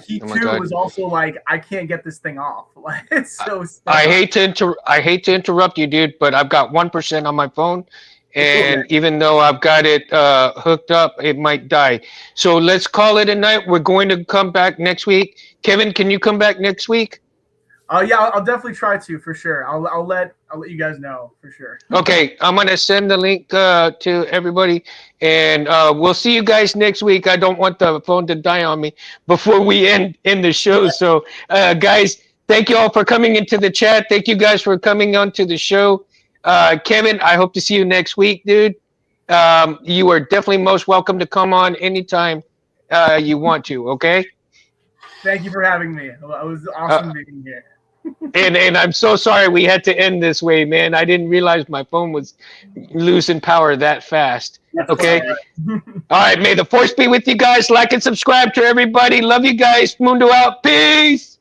he
Oh my
too
God.
was also like, I can't get this thing off. Like it's
I,
so
I
stuck.
hate to I hate to interrupt you, dude, but I've got 1% on my phone,
Okay.
and even though I've got it hooked up, it might die. So let's call it a night. We're going to come back next week. Kevin, can you come back next week?
Yeah, I'll definitely try to for sure. I'll let you guys know for sure.
Okay, I'm gonna send the link to everybody, and we'll see you guys next week. I don't want the phone to die on me before we end the show. So, guys, thank you all for coming into the chat. Thank you guys for coming onto the show. Kevin, I hope to see you next week, dude. You are definitely most welcome to come on anytime you want to. Okay.
Thank you for having me. It was
Uh,
awesome being here.
and I'm so sorry we had to end this way, man. I didn't realize my phone was losing power that fast.
That's quite
Okay.
all right.
All right. May the force be with you guys. Like and subscribe to everybody. Love you guys. Mundo out. Peace.